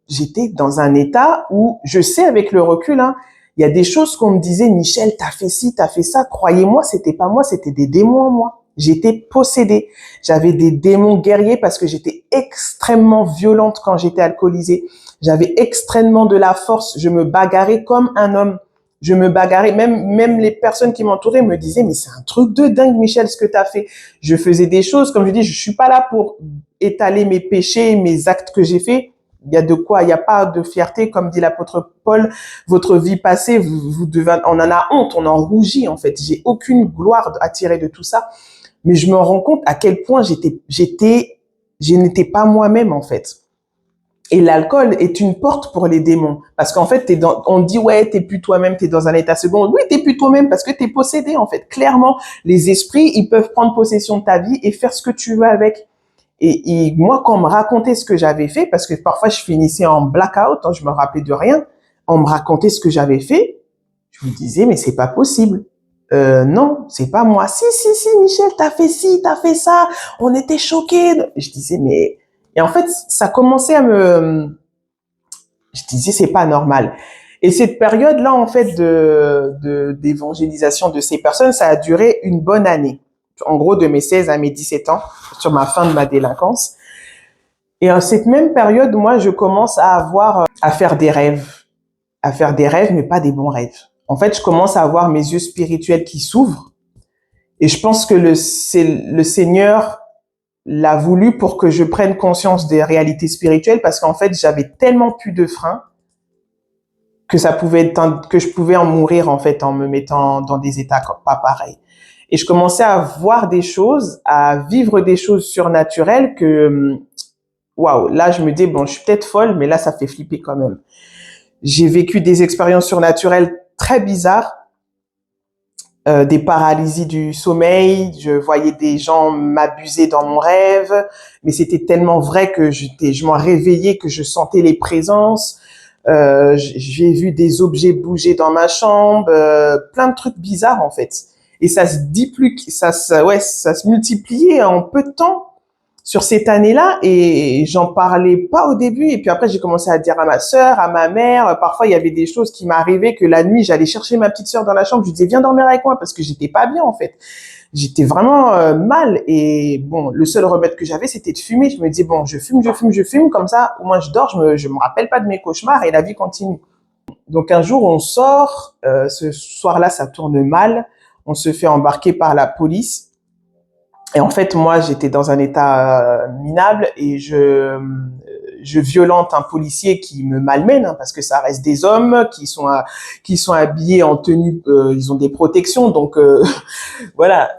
j'étais dans un état où je sais avec le recul, hein, il y a des choses qu'on me disait, Michel, t'as fait ci, t'as fait ça. Croyez-moi, c'était pas moi, c'était des démons en moi. J'étais possédée. J'avais des démons guerriers parce que j'étais extrêmement violente quand j'étais alcoolisée. J'avais extrêmement de la force. Je me bagarrais comme un homme. Je me bagarrais. Même les personnes qui m'entouraient me disaient, mais c'est un truc de dingue, Michel, ce que t'as fait. Je faisais des choses, comme je dis, je suis pas là pour étaler mes péchés, mes actes que j'ai faits. Il y a de quoi, il n'y a pas de fierté, comme dit l'apôtre Paul, votre vie passée, on en a honte, on en rougit, en fait. J'ai aucune gloire à tirer de tout ça. Mais je me rends compte à quel point je n'étais pas moi-même, en fait. Et l'alcool est une porte pour les démons. Parce qu'en fait, on dit, ouais, t'es plus toi-même, t'es dans un état second. Oui, t'es plus toi-même parce que t'es possédé, en fait. Clairement, les esprits, ils peuvent prendre possession de ta vie et faire ce que tu veux avec. Et moi, quand on me racontait ce que j'avais fait, parce que parfois je finissais en blackout, hein, je me rappelais de rien, on me racontait ce que j'avais fait, je me disais, mais c'est pas possible. Non, c'est pas moi. Si, Michel, t'as fait ci, t'as fait ça, on était choqués. Je disais, mais... Et en fait, ça commençait je disais, c'est pas normal. Et cette période-là, en fait, d'évangélisation de ces personnes, ça a duré une bonne année. En gros, de mes 16 à mes 17 ans, sur ma fin de ma délinquance. Et en cette même période, moi, je commence à faire des rêves. À faire des rêves, mais pas des bons rêves. En fait, je commence à avoir mes yeux spirituels qui s'ouvrent. Et je pense que le Seigneur l'a voulu pour que je prenne conscience des réalités spirituelles parce qu'en fait, j'avais tellement plus de freins que je pouvais en mourir, en fait, en me mettant dans des états pas pareils. Et je commençais à voir des choses, à vivre des choses surnaturelles que, waouh, là, je me dis, bon, je suis peut-être folle, mais là, ça fait flipper quand même. J'ai vécu des expériences surnaturelles très bizarres, des paralysies du sommeil, je voyais des gens m'abuser dans mon rêve, mais c'était tellement vrai que je m'en réveillais, que je sentais les présences. J'ai vu des objets bouger dans ma chambre, plein de trucs bizarres en fait. Et ça se ça se multipliait en peu de temps sur cette année-là et j'en parlais pas au début. Et puis après, j'ai commencé à dire à ma sœur, à ma mère. Parfois, il y avait des choses qui m'arrivaient que la nuit, j'allais chercher ma petite sœur dans la chambre. Je lui disais, viens dormir avec moi parce que j'étais pas bien en fait. J'étais vraiment mal et bon, le seul remède que j'avais, c'était de fumer. Je me disais bon, je fume, comme ça, au moins je dors, je me rappelle pas de mes cauchemars et la vie continue. Donc un jour, on sort, ce soir-là, ça tourne mal, on se fait embarquer par la police. Et en fait, moi, j'étais dans un état minable et je violente un policier qui me malmène hein, parce que ça reste des hommes qui sont habillés en tenue, ils ont des protections, donc voilà.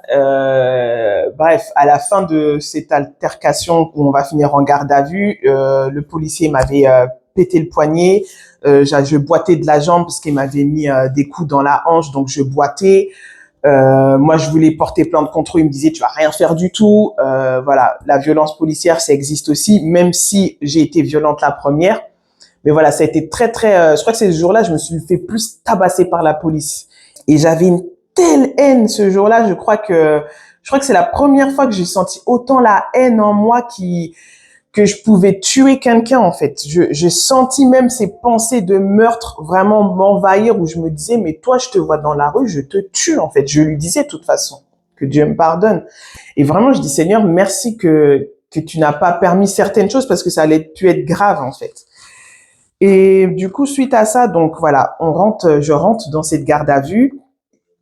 Bref, à la fin de cette altercation où on va finir en garde à vue, le policier m'avait pété le poignet, je boitais de la jambe parce qu'il m'avait mis des coups dans la hanche, donc je boitais. Moi, je voulais porter plainte contre eux. Il me disait, tu vas rien faire du tout. Voilà, la violence policière, ça existe aussi, même si j'ai été violente la première. Mais voilà, ça a été très, très... je crois que c'est ce jour-là, je me suis fait plus tabasser par la police. Et j'avais une telle haine ce jour-là. Je crois que c'est la première fois que j'ai senti autant la haine en moi que je pouvais tuer quelqu'un en fait. J'ai senti même ces pensées de meurtre vraiment m'envahir où je me disais mais toi je te vois dans la rue, je te tue en fait. Je lui disais de toute façon que Dieu me pardonne. Et vraiment je dis Seigneur merci que tu n'as pas permis certaines choses parce que ça allait pu être grave en fait. Et du coup suite à ça donc voilà, je rentre dans cette garde à vue.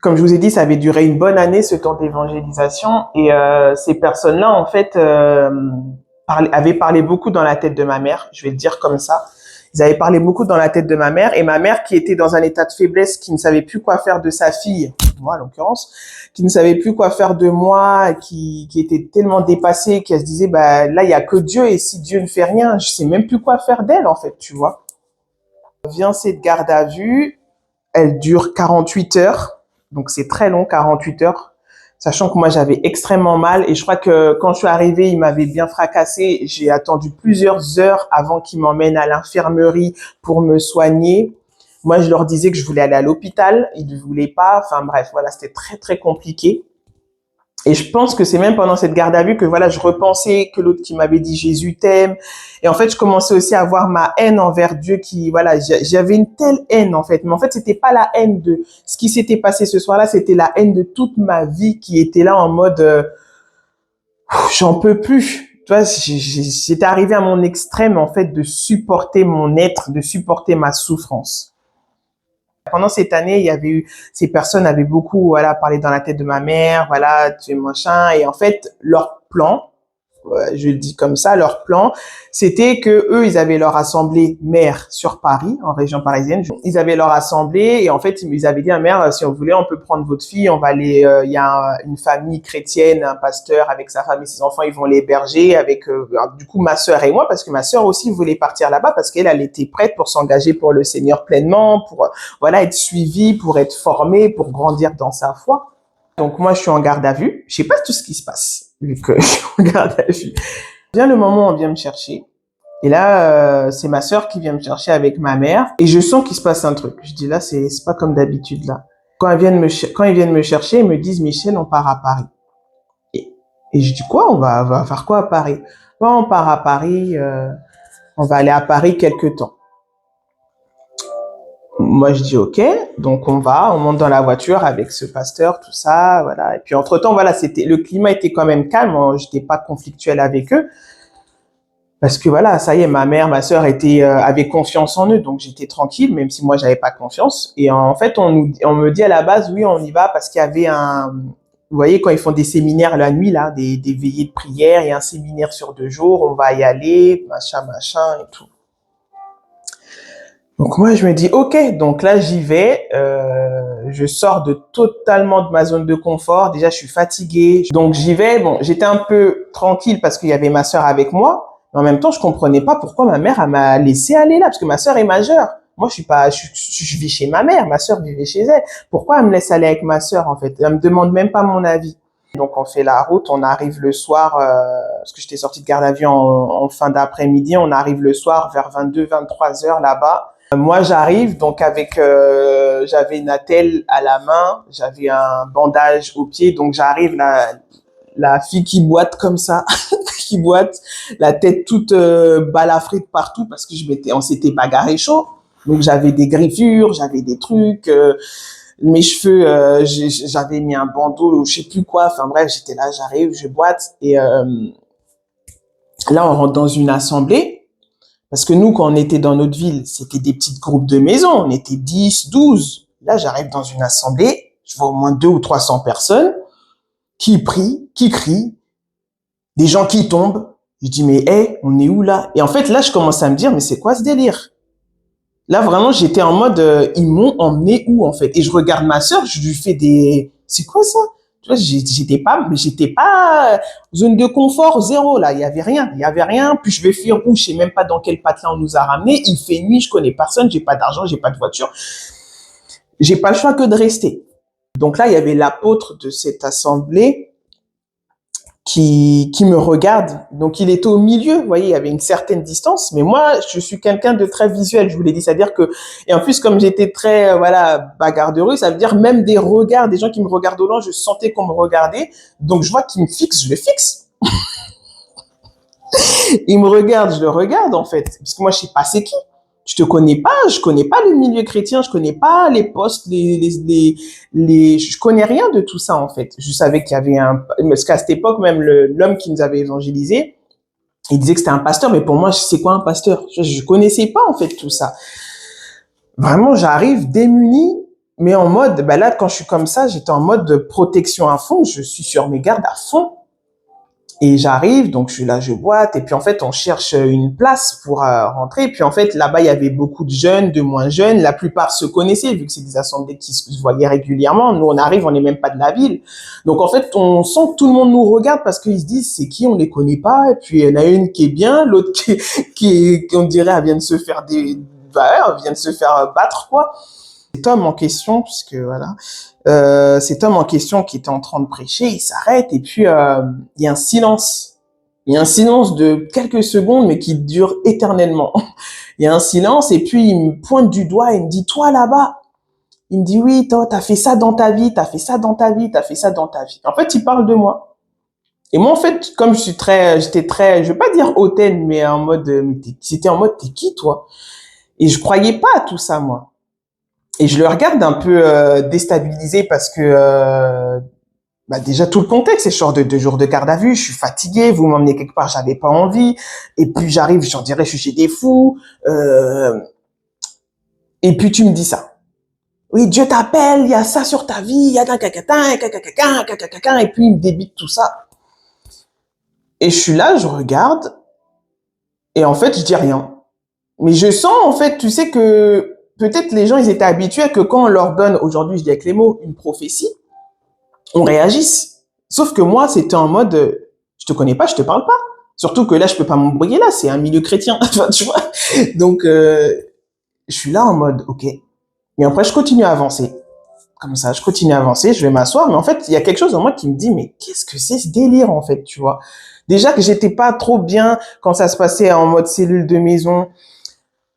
Comme je vous ai dit, ça avait duré une bonne année ce temps d'évangélisation et ces personnes-là en fait avaient parlé beaucoup dans la tête de ma mère, je vais le dire comme ça. Ils avaient parlé beaucoup dans la tête de ma mère et ma mère qui était dans un état de faiblesse, qui ne savait plus quoi faire de sa fille, moi en l'occurrence, qui ne savait plus quoi faire de moi, qui était tellement dépassée, qui se disait bah là il y a que Dieu et si Dieu ne fait rien, je sais même plus quoi faire d'elle en fait, tu vois. Vient cette garde à vue, elle dure 48 heures, donc c'est très long 48 heures. Sachant que moi, j'avais extrêmement mal et je crois que quand je suis arrivée, il m'avait bien fracassé. J'ai attendu plusieurs heures avant qu'ils m'emmènent à l'infirmerie pour me soigner. Moi, je leur disais que je voulais aller à l'hôpital. Ils ne voulaient pas. Enfin bref, voilà, c'était très, très compliqué. Et je pense que c'est même pendant cette garde à vue que voilà, je repensais que l'autre qui m'avait dit Jésus t'aime. Et en fait, je commençais aussi à avoir ma haine envers Dieu qui, voilà, j'avais une telle haine en fait. Mais en fait, c'était pas la haine de ce qui s'était passé ce soir-là, c'était la haine de toute ma vie qui était là en mode j'en peux plus. Tu vois, j'étais arrivé à mon extrême en fait de supporter mon être, de supporter ma souffrance. Pendant cette année, il y avait eu, ces personnes avaient beaucoup, voilà, parlé dans la tête de ma mère, voilà, tu es machin. Et en fait, leur plan, je le dis comme ça, leur plan, c'était que eux, ils avaient leur assemblée mère sur Paris, en région parisienne. Ils avaient leur assemblée et en fait, ils avaient dit à mère, si on voulait, on peut prendre votre fille, on va aller, il y a une famille chrétienne, un pasteur avec sa femme et ses enfants, ils vont l'héberger avec, du coup, ma sœur et moi, parce que ma sœur aussi voulait partir là-bas parce qu'elle, elle était prête pour s'engager pour le Seigneur pleinement, pour, voilà, être suivie, pour être formée, pour grandir dans sa foi. Donc moi, je suis en garde à vue. Je sais pas tout ce qui se passe, vu que je suis en garde à vue. Vient le moment où on vient me chercher. Et là, c'est ma sœur qui vient me chercher avec ma mère. Et je sens qu'il se passe un truc. Je dis là, c'est pas comme d'habitude là. Quand ils viennent me chercher, ils me disent, Michel, on part à Paris. Et je dis quoi? On va faire quoi à Paris? Bon, on part à Paris. On va aller à Paris quelque temps. Moi, je dis OK. Donc, on monte dans la voiture avec ce pasteur, tout ça, voilà. Et puis, entre-temps, voilà, le climat était quand même calme. J'étais pas conflictuelle avec eux. Parce que voilà, ça y est, ma mère, ma sœur avaient confiance en eux. Donc, j'étais tranquille, même si moi, j'avais pas confiance. Et en fait, on me dit à la base, oui, on y va parce qu'il y avait vous voyez, quand ils font des séminaires la nuit, là, des veillées de prière, il y a un séminaire sur 2 jours, on va y aller, machin, et tout. Donc moi je me dis ok, donc là j'y vais, je sors totalement de ma zone de confort, déjà je suis fatiguée, donc j'y vais, bon j'étais un peu tranquille parce qu'il y avait ma sœur avec moi, mais en même temps je comprenais pas pourquoi ma mère elle m'a laissé aller là, parce que ma sœur est majeure, moi je vis chez ma mère, ma sœur vivait chez elle, pourquoi elle me laisse aller avec ma sœur en fait, elle me demande même pas mon avis. Donc on fait la route, on arrive le soir, parce que j'étais sortie de garde à vue en fin d'après-midi, on arrive le soir vers 22, 23 heures là-bas. Moi, j'arrive donc avec, j'avais une attelle à la main, j'avais un bandage au pied, donc j'arrive, la fille qui boite comme ça, qui boite, la tête toute balafrée de partout parce que on s'était bagarré chaud. Donc j'avais des griffures, j'avais des trucs, mes cheveux, j'avais mis un bandeau, ou je sais plus quoi. Enfin bref, j'étais là, j'arrive, je boite et là on rentre dans une assemblée. Parce que nous, quand on était dans notre ville, c'était des petits groupes de maisons. On était 10, 12. Là, j'arrive dans une assemblée, je vois au moins 200 ou 300 personnes qui prient, qui crient, des gens qui tombent. Je dis, mais hé, on est où là? Et en fait, là, je commence à me dire, mais c'est quoi ce délire? Là, vraiment, j'étais en mode, ils m'ont emmené où en fait? Et je regarde ma sœur, je lui fais des... C'est quoi ça? Tu vois, j'étais pas zone de confort zéro là. Il y avait rien. Puis je vais fuir où? Je sais même pas dans quel patelin on nous a ramenés. Il fait nuit, je connais personne, j'ai pas d'argent, j'ai pas de voiture. J'ai pas le choix que de rester. Donc là, il y avait l'apôtre de cette assemblée qui me regarde. Donc il était au milieu, vous voyez, il y avait une certaine distance. Mais moi, je suis quelqu'un de très visuel, je vous l'ai dit. C'est-à-dire que, et en plus, comme j'étais très, voilà, bagarre de rue, ça veut dire même des regards, des gens qui me regardent au loin, je sentais qu'on me regardait. Donc je vois qu'ils me fixent, je le fixe. Il me regarde, je le regarde, en fait. Parce que moi, je sais pas c'est qui. Je te connais pas, je connais pas le milieu chrétien, je connais pas les postes, je connais rien de tout ça, en fait. Je savais qu'il y avait parce qu'à cette époque, même l'homme qui nous avait évangélisé, il disait que c'était un pasteur, mais pour moi, c'est quoi un pasteur? Je connaissais pas, en fait, tout ça. Vraiment, j'arrive démuni, mais en mode, ben là, quand je suis comme ça, j'étais en mode de protection à fond, je suis sur mes gardes à fond. Et j'arrive, donc je suis là, je boite, et puis en fait, on cherche une place pour rentrer. Puis en fait, là-bas, il y avait beaucoup de jeunes, de moins jeunes. La plupart se connaissaient, vu que c'est des assemblées qui se voyaient régulièrement. Nous, on arrive, on n'est même pas de la ville. Donc en fait, on sent que tout le monde nous regarde parce qu'ils se disent, c'est qui, on les connaît pas. Et puis il y en a une qui est bien, l'autre on dirait, elle vient de se faire elle vient de se faire battre, quoi. Cet homme en question, puisque voilà, cet homme en question qui était en train de prêcher, il s'arrête et puis il y a un silence. Il y a un silence de quelques secondes, mais qui dure éternellement. Il y a un silence et puis il me pointe du doigt et il me dit, toi là-bas. Il me dit, oui, toi, t'as fait ça dans ta vie, t'as fait ça dans ta vie, t'as fait ça dans ta vie. En fait, il parle de moi. Et moi, en fait, comme j'étais très, je vais pas dire hautaine, mais en mode, c'était en mode, t'es qui, toi? Et je croyais pas à tout ça, moi. Et je le regarde un peu déstabilisé parce que bah déjà tout le contexte, c'est genre de 2 jours de garde à vue, je suis fatigué, vous m'emmenez quelque part, j'avais pas envie, et puis j'arrive, j'en dirais, je suis chez des fous, et puis tu me dis ça. Oui, Dieu t'appelle, il y a ça sur ta vie, il y a un cacatin, et puis il me débite tout ça. Et je suis là, je regarde, et en fait, je dis rien. Mais je sens, en fait, tu sais que peut-être les gens, ils étaient habitués à que quand on leur donne, aujourd'hui, je dis avec les mots, une prophétie, on réagisse. Sauf que moi, c'était en mode, je te connais pas, je te parle pas. Surtout que là, je peux pas m'embrouiller là, c'est un milieu chrétien, enfin, tu vois. Donc, je suis là en mode, ok. Et après, je continue à avancer. Comme ça, je continue à avancer, je vais m'asseoir. Mais en fait, il y a quelque chose en moi qui me dit, mais qu'est-ce que c'est ce délire, en fait, tu vois. Déjà que j'étais pas trop bien quand ça se passait en mode cellule de maison.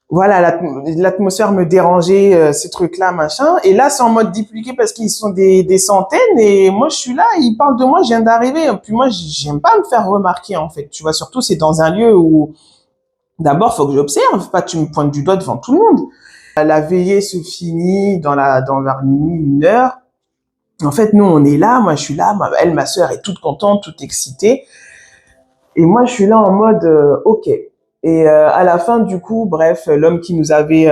Voilà, l'atmosphère me dérangeait, ces trucs-là, machin. Et là, c'est en mode dupliqué parce qu'ils sont des centaines. Et moi, je suis là, ils parlent de moi, je viens d'arriver. Puis moi, j'aime pas me faire remarquer, en fait. Tu vois, surtout, c'est dans un lieu où, d'abord, faut que j'observe, pas tu me pointes du doigt devant tout le monde. La veillée se finit dans vers minuit, 1 heure. En fait, nous, on est là, moi, je suis là, ma sœur est toute contente, toute excitée. Et moi, je suis là en mode, ok. Et à la fin, du coup, bref, l'homme qui nous avait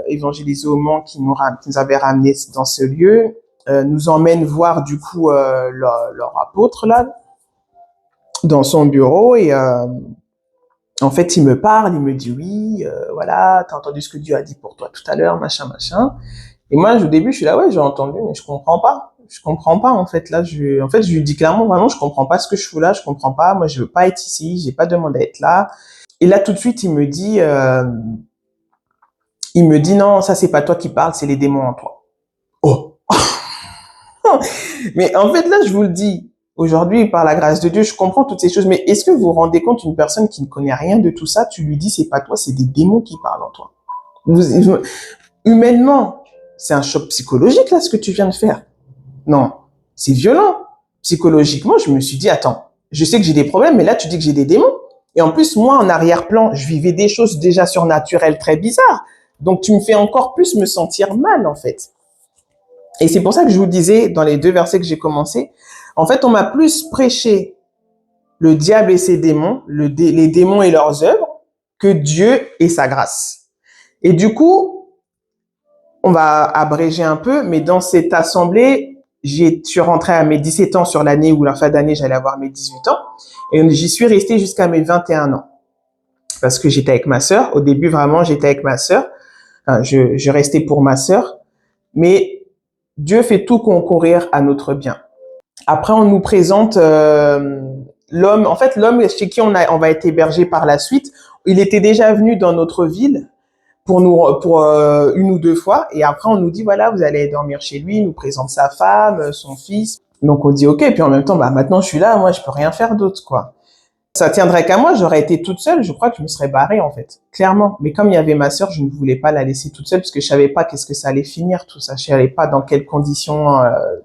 évangélisé au Mans, qui nous avait ramené dans ce lieu, nous emmène voir du coup leur apôtre là, dans son bureau. Et en fait, il me parle, il me dit oui, voilà, t'as entendu ce que Dieu a dit pour toi tout à l'heure, machin, machin. Et moi, au début, je suis là, ouais, j'ai entendu, mais je comprends pas. Je comprends pas, en fait. Là, en fait, je lui dis clairement, vraiment, je comprends pas ce que je fous là, je comprends pas. Moi, je veux pas être ici, j'ai pas demandé à être là. Et là, tout de suite, il me dit, non, ça, c'est pas toi qui parles, c'est les démons en toi. Oh! Mais en fait, là, je vous le dis, aujourd'hui, par la grâce de Dieu, je comprends toutes ces choses. Mais est-ce que vous vous rendez compte, une personne qui ne connaît rien de tout ça, tu lui dis, c'est pas toi, c'est des démons qui parlent en toi. Humainement, c'est un choc psychologique, là, ce que tu viens de faire. Non, c'est violent. Psychologiquement, je me suis dit, attends, je sais que j'ai des problèmes, mais là, tu dis que j'ai des démons. Et en plus, moi, en arrière-plan, je vivais des choses déjà surnaturelles très bizarres. Donc, tu me fais encore plus me sentir mal, en fait. Et c'est pour ça que je vous disais, dans les 2 versets que j'ai commencé, en fait, on m'a plus prêché le diable et ses démons, les démons et leurs œuvres, que Dieu et sa grâce. Et du coup, on va abréger un peu, mais dans cette assemblée, je suis rentrée à mes 17 ans sur l'année où, la fin d'année, j'allais avoir mes 18 ans. Et j'y suis restée jusqu'à mes 21 ans. Parce que j'étais avec ma sœur. Au début, vraiment, j'étais avec ma sœur. Enfin, je restais pour ma sœur. Mais Dieu fait tout concourir à notre bien. Après, on nous présente l'homme. En fait, l'homme chez qui on va être hébergé par la suite, il était déjà venu dans notre ville pour une ou 2 fois. Et après, on nous dit, voilà, vous allez dormir chez lui. Il nous présente sa femme, son fils. Donc, on dit, OK. Et puis, en même temps, maintenant, je suis là. Moi, je peux rien faire d'autre, quoi. Ça tiendrait qu'à moi, j'aurais été toute seule, je crois que je me serais barrée, en fait. Clairement. Mais comme il y avait ma sœur, je ne voulais pas la laisser toute seule parce que je savais pas qu'est-ce que ça allait finir, tout ça. Je savais pas dans quelles conditions,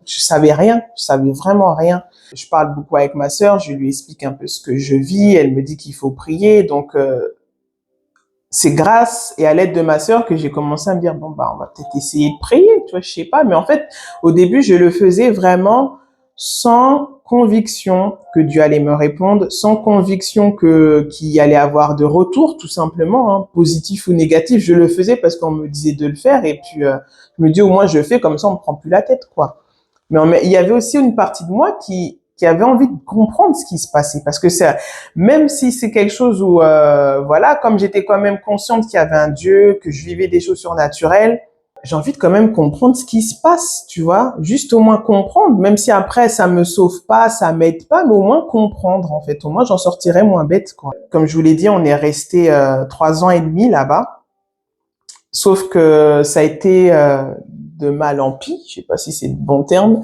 je savais rien. Je savais vraiment rien. Je parle beaucoup avec ma sœur, je lui explique un peu ce que je vis. Elle me dit qu'il faut prier. Donc, c'est grâce et à l'aide de ma sœur que j'ai commencé à me dire, bon, on va peut-être essayer de prier, tu vois, je sais pas. Mais en fait, au début, je le faisais vraiment sans conviction que Dieu allait me répondre, sans conviction qu'il y allait avoir de retour, tout simplement, hein, positif ou négatif. Je le faisais parce qu'on me disait de le faire et puis je me dis au moins je le fais, comme ça on me prend plus la tête, quoi. Mais il y avait aussi une partie de moi qui avait envie de comprendre ce qui se passait, parce que même si c'est quelque chose où voilà, comme j'étais quand même consciente qu'il y avait un Dieu, que je vivais des choses surnaturelles, j'ai envie de quand même comprendre ce qui se passe, tu vois, juste au moins comprendre, même si après ça me sauve pas, ça m'aide pas, mais au moins comprendre, en fait, au moins j'en sortirais moins bête, quoi. Comme je vous l'ai dit, on est resté 3 ans et demi là-bas, sauf que ça a été de mal en pis, je sais pas si c'est le bon terme,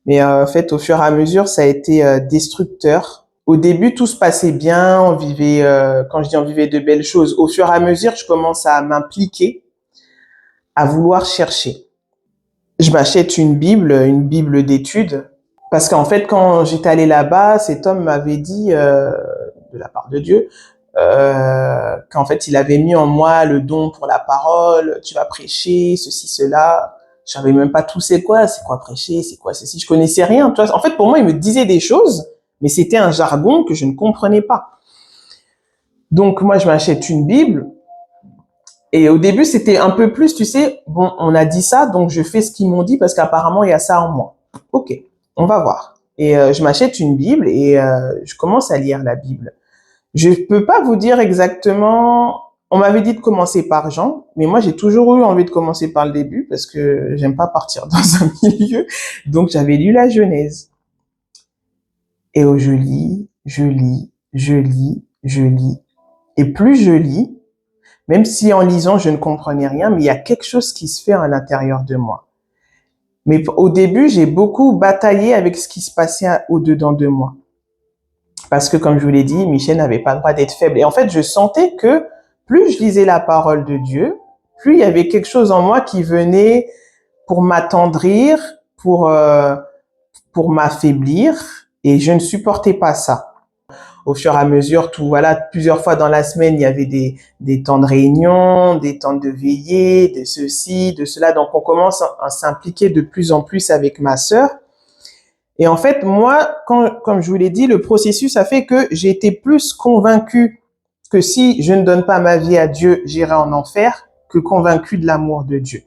mais en fait, au fur et à mesure, ça a été destructeur. Au début, tout se passait bien, on vivait, quand je dis on vivait de belles choses, au fur et à mesure, je commence à m'impliquer, à vouloir chercher. Je m'achète une Bible d'études, parce qu'en fait, quand j'étais allée là-bas, cet homme m'avait dit, de la part de Dieu, qu'en fait, il avait mis en moi le don pour la parole, tu vas prêcher, ceci, cela. Je savais même pas tout c'est quoi prêcher, c'est quoi ceci, je connaissais rien. Tu vois, en fait, pour moi, il me disait des choses, mais c'était un jargon que je ne comprenais pas. Donc, moi, je m'achète une Bible. Et au début, c'était un peu plus, tu sais, bon, on a dit ça, donc je fais ce qu'ils m'ont dit parce qu'apparemment, il y a ça en moi. OK, on va voir. Et je m'achète une Bible et je commence à lire la Bible. Je peux pas vous dire exactement. On m'avait dit de commencer par Jean, mais moi j'ai toujours eu envie de commencer par le début parce que j'aime pas partir dans un milieu. Donc j'avais lu la Genèse. Et je lis, je lis, je lis, je lis. Et plus je lis, même si en lisant je ne comprenais rien, mais il y a quelque chose qui se fait à l'intérieur de moi. Mais au début, j'ai beaucoup bataillé avec ce qui se passait au-dedans de moi. Parce que, comme je vous l'ai dit, Michel n'avait pas le droit d'être faible. Et en fait, je sentais que plus je lisais la parole de Dieu, plus il y avait quelque chose en moi qui venait pour m'attendrir, pour m'affaiblir. Et je ne supportais pas ça. Au fur et à mesure, plusieurs fois dans la semaine, il y avait des temps de réunion, des temps de veillée, de ceci, de cela. Donc, on commence à s'impliquer de plus en plus avec ma sœur. Et en fait, moi, comme je vous l'ai dit, le processus a fait que j'ai été plus convaincue que si je ne donne pas ma vie à Dieu, j'irai en enfer, que convaincue de l'amour de Dieu.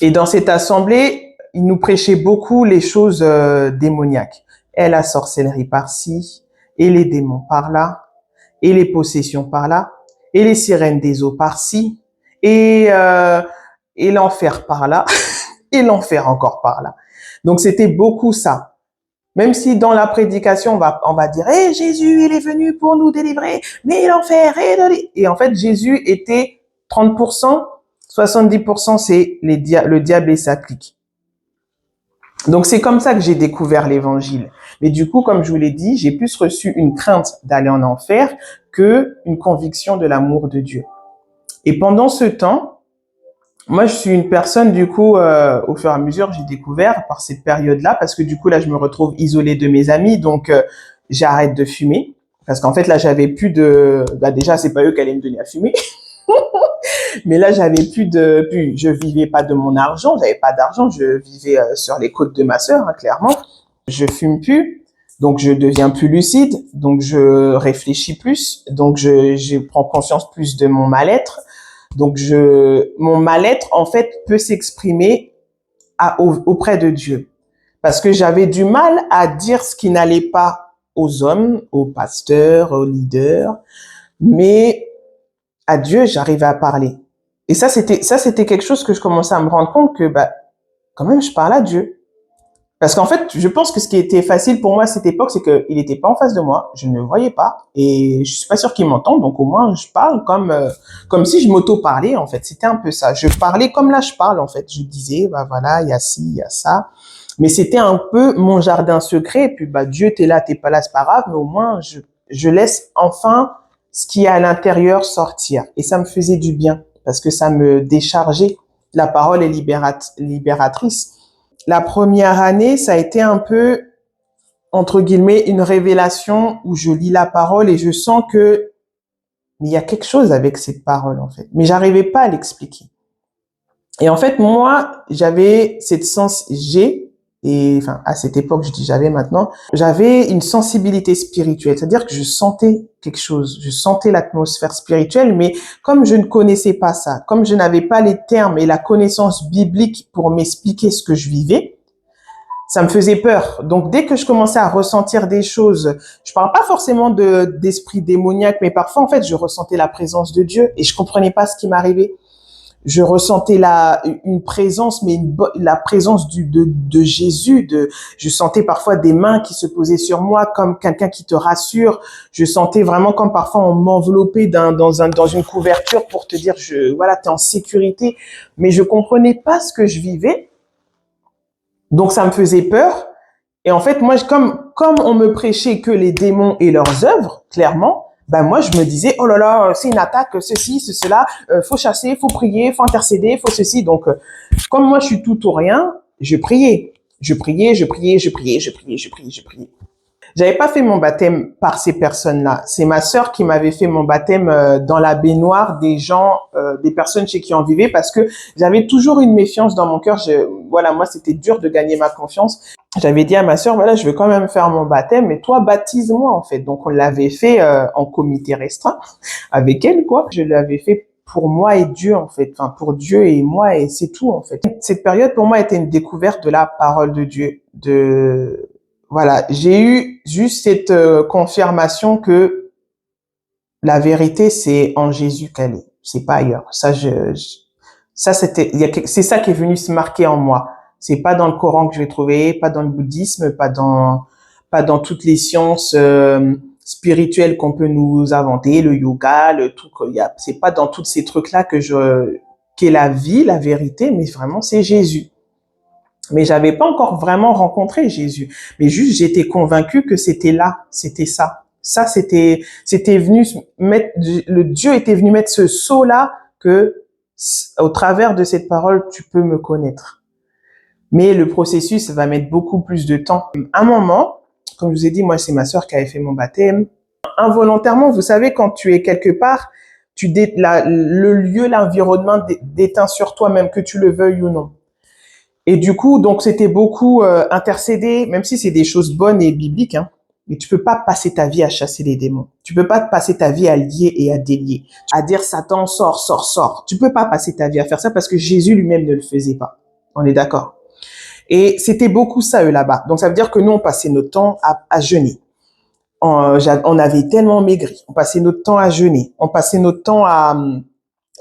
Et dans cette assemblée, il nous prêchait beaucoup les choses démoniaques. Et la sorcellerie par-ci, et les démons par-là, et les possessions par-là, et les sirènes des eaux par-ci, et l'enfer par-là, et l'enfer encore par-là. Donc, c'était beaucoup ça. Même si dans la prédication, on va dire, Jésus, il est venu pour nous délivrer, mais l'enfer est... Et en fait, Jésus était 30%, 70%, c'est le diable et sa clique. Donc, c'est comme ça que j'ai découvert l'évangile. Mais du coup, comme je vous l'ai dit, j'ai plus reçu une crainte d'aller en enfer que une conviction de l'amour de Dieu. Et pendant ce temps, moi, je suis une personne, du coup, au fur et à mesure, j'ai découvert par cette période-là, parce que du coup, là, je me retrouve isolée de mes amis, donc j'arrête de fumer. Parce qu'en fait, là, j'avais plus de... Bah, déjà, c'est pas eux qui allaient me donner à fumer. Mais là, j'avais je vivais pas de mon argent, j'avais pas d'argent, je vivais sur les côtes de ma sœur, hein, clairement. Je fume plus, donc je deviens plus lucide, donc je réfléchis plus, donc je prends conscience plus de mon mal-être. Donc mon mal-être, en fait, peut s'exprimer auprès de Dieu. Parce que j'avais du mal à dire ce qui n'allait pas aux hommes, aux pasteurs, aux leaders, mais à Dieu, j'arrivais à parler. Et ça, c'était quelque chose que je commençais à me rendre compte que, bah, quand même, je parle à Dieu. Parce qu'en fait, je pense que ce qui était facile pour moi à cette époque, c'est qu'il n'était pas en face de moi, je ne le voyais pas, et je suis pas sûr qu'il m'entende, donc au moins je parle comme si je m'auto-parlais, en fait. C'était un peu ça. Je parlais comme là je parle, en fait. Je disais, bah voilà, il y a ci, il y a ça. Mais c'était un peu mon jardin secret, et puis bah Dieu, t'es là, t'es pas là, c'est pas grave, mais au moins je laisse enfin ce qui est à l'intérieur sortir. Et ça me faisait du bien, parce que ça me déchargeait. La parole est libératrice. La première année, ça a été un peu, entre guillemets, une révélation où je lis la parole et je sens que, mais il y a quelque chose avec cette parole, en fait. Mais j'arrivais pas à l'expliquer. Et en fait, moi, et enfin, à cette époque, je dis j'avais maintenant, j'avais une sensibilité spirituelle. C'est-à-dire que je sentais quelque chose. Je sentais l'atmosphère spirituelle, mais comme je ne connaissais pas ça, comme je n'avais pas les termes et la connaissance biblique pour m'expliquer ce que je vivais, ça me faisait peur. Donc, dès que je commençais à ressentir des choses, je parle pas forcément d'esprit démoniaque, mais parfois, en fait, je ressentais la présence de Dieu et je comprenais pas ce qui m'arrivait. Je ressentais une présence, mais la présence de Jésus. Je sentais parfois des mains qui se posaient sur moi comme quelqu'un qui te rassure. Je sentais vraiment comme parfois on m'enveloppait dans une couverture pour te dire, voilà, t'es en sécurité. Mais je comprenais pas ce que je vivais. Donc, ça me faisait peur. Et en fait, moi, comme on me prêchait que les démons et leurs œuvres, clairement, ben moi, je me disais, oh là là, c'est une attaque, ceci, cela, faut chasser, faut prier, faut intercéder, faut ceci. Donc, comme moi, je suis tout ou rien, je priais. Je priais, je priais, je priais, je priais, je priais, je priais. J'avais pas fait mon baptême par ces personnes-là. C'est ma sœur qui m'avait fait mon baptême dans la baignoire des gens, des personnes chez qui on vivait, parce que j'avais toujours une méfiance dans mon cœur. Voilà, moi, c'était dur de gagner ma confiance. J'avais dit à ma sœur, voilà, je veux quand même faire mon baptême, mais toi, baptise-moi, en fait. Donc, on l'avait fait en comité restreint avec elle, quoi. Je l'avais fait pour moi et Dieu, en fait. Enfin, pour Dieu et moi, et c'est tout, en fait. Cette période, pour moi, était une découverte de la parole de Dieu, voilà, j'ai eu juste cette confirmation que la vérité, c'est en Jésus qu'elle est. C'est pas ailleurs. C'est ça qui est venu se marquer en moi. C'est pas dans le Coran que je vais trouver, pas dans le bouddhisme, pas dans toutes les sciences spirituelles qu'on peut nous inventer, le yoga, le tout. C'est pas dans tous ces trucs-là qu'est la vie, la vérité, mais vraiment c'est Jésus. Mais j'avais pas encore vraiment rencontré Jésus. Mais juste, j'étais convaincue que c'était là, c'était ça. Ça, c'était venu le Dieu était venu mettre ce sceau-là que, au travers de cette parole, tu peux me connaître. Mais le processus va mettre beaucoup plus de temps. Un moment, comme je vous ai dit, moi, c'est ma sœur qui avait fait mon baptême. Involontairement, vous savez, quand tu es quelque part, le lieu, l'environnement déteint sur toi, même que tu le veuilles ou non. Et du coup, donc c'était beaucoup intercéder, même si c'est des choses bonnes et bibliques, hein, mais tu peux pas passer ta vie à chasser les démons. Tu peux pas passer ta vie à lier et à délier, à dire Satan sort, sort, sort. Tu peux pas passer ta vie à faire ça parce que Jésus lui-même ne le faisait pas. On est d'accord. Et c'était beaucoup ça eux là-bas. Donc ça veut dire que nous on passait notre temps à jeûner. On avait tellement maigri. On passait notre temps à jeûner. On passait notre temps à